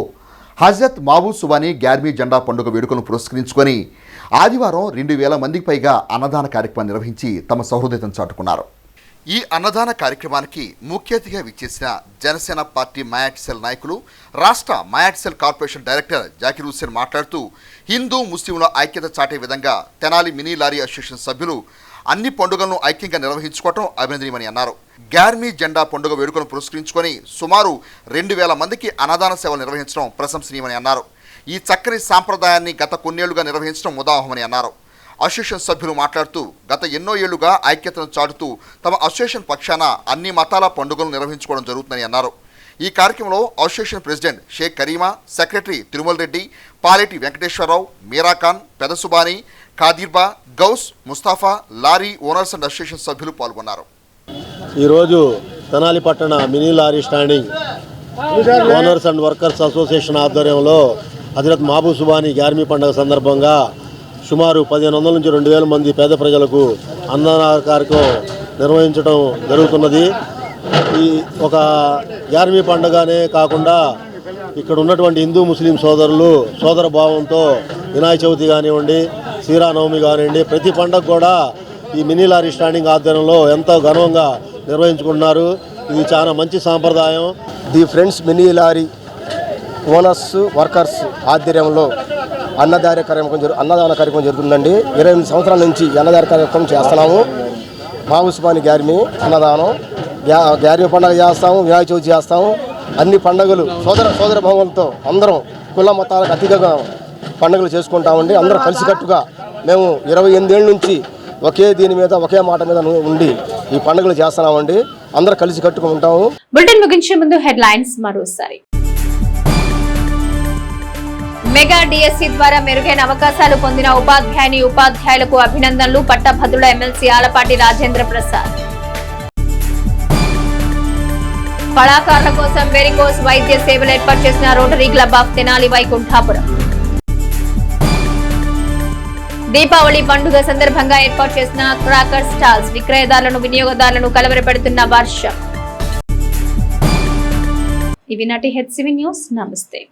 T: హజరత్ మహబూబ్ సుబానీ గ్యార్మీ జెండా పండుగ వేడుకలను పురస్కరించుకొని ఆదివారం 2,000 మందికి పైగా అన్నదాన కార్యక్రమం నిర్వహించి తమ సహృదయతను చాటుకున్నారు. ఈ అన్నదాన కార్యక్రమానికి ముఖ్య అతిథిగా విచ్చేసిన జనసేన పార్టీ మయాట్ సెల్ నాయకులు, రాష్ట్ర మయాట్ cell corporation director Zakir Hussain మాట్లాడుతూ హిందూ ముస్లింల ఐక్యత చాటే విధంగా తెనాలి మినీ లారీ అసోసియేషన్ సభ్యులు అన్ని పండుగలను ఐక్యంగా నిర్వహించుకోవడం అభినందనీయమని అన్నారు. గ్యార్మీ జెండా పండుగ వేడుకలను పురస్కరించుకొని సుమారు 2,000 మందికి అన్నదాన సేవలు నిర్వహించడం ప్రశంసనీయమని అన్నారు. ఈ చక్కని సాంప్రదాయాన్ని గత కొన్నేళ్లుగా నిర్వహించడం ఉదాహరణమని అన్నారు. అసోసియేషన్ సభ్యులు మాట్లాడుతూ గత ఎన్నో ఏళ్లుగా ఐక్యతను చాటుతూ తమ అసోసియేషన్ పక్షాన అన్ని మతాల పండుగలను నిర్వహించుకోవడం జరుగుతుందని అన్నారు. ఈ కార్యక్రమంలో association president Sheikh Karima, secretary Tirumala Reddy, Paleti Venkateswararao, Meera Khan, Peda Subani, Khadirba, Ghouse, Mustafa, lorry owners and association సభ్యులు పాల్గొన్నారు.
L: ఈరోజు తెనాలి పట్టణ mini lorry standing owners and workers association ఆధ్వర్యంలో హజరత్ మహబూబ్ సుబానీ గ్యార్మీ పండుగ సందర్భంగా సుమారు 1,500 నుంచి 2,000 మంది పేద ప్రజలకు అన్నదాన కార్యక్రమం నిర్వహించడం జరుగుతున్నది. ఈ ఒక గ్యార్మీ పండుగనే కాకుండా ఇక్కడ ఉన్నటువంటి హిందూ ముస్లిం సోదరులు సోదర భావంతో వినాయక చవితి కానివ్వండి, శ్రీరామనవమి కానివ్వండి, ప్రతి పండుగ కూడా ఈ మినీ లారీ స్టాండింగ్ ఆధ్వర్యంలో ఎంతో ఘనంగా నిర్వహించుకుంటున్నారు. ఇది చాలా మంచి సాంప్రదాయం.
Y: The friends mini lorry owners workers ఆధ్వర్యంలో అన్నదాన కార్యక్రమం జరుగుతుందండి. 28 సంవత్సరాల నుంచి అన్నదాన కార్యక్రమం చేస్తున్నాము. మావుస్మాని గ్యార్మీ అన్నదానం, గ్యార్మీ పండుగ చేస్తాము, వినాయక చవితి చేస్తాము. అన్ని పండుగలు సోదర భావంతో అందరం కుల మతాలకు అతీతంగా పండుగలు చేసుకుంటామండి. అందరం కలిసికట్టుగా మేము 28 ఏళ్ళ నుంచి ఒకే దీని మీద ఒకే మాట మీద ఉండి ఈ పండుగలు చేస్తున్నామండి. అందరం కలిసి కట్టుకుని ఉంటాము.
A: బులెటిన్ ముగించే ముందు హెడ్లైన్స్ మరోసారి. మెగా డిఎస్సి ద్వారా మెరుగైన అవకాశాలు పొందిన ఉపాధ్యాయులకు అభినందనలు. పట్టభద్రుల ఎమ్మెల్సీ ఆలపాటి రాజేంద్ర ప్రసాద్. కళాకారుల కోసం వెరికోస్ వైద్య సేవలు ఏర్పాటు చేసిన rotary club of Tenali Vaikunthapuram. Deepavali పండుగ సందర్భంగా ఏర్పాటు చేసిన క్రాకర్ స్టాల్స్ విక్రయదారులను వినియోగదారులను కలవరపెడుతున్న వర్షం. ఇవి నాటి హెచ్సివి న్యూస్. నమస్తే.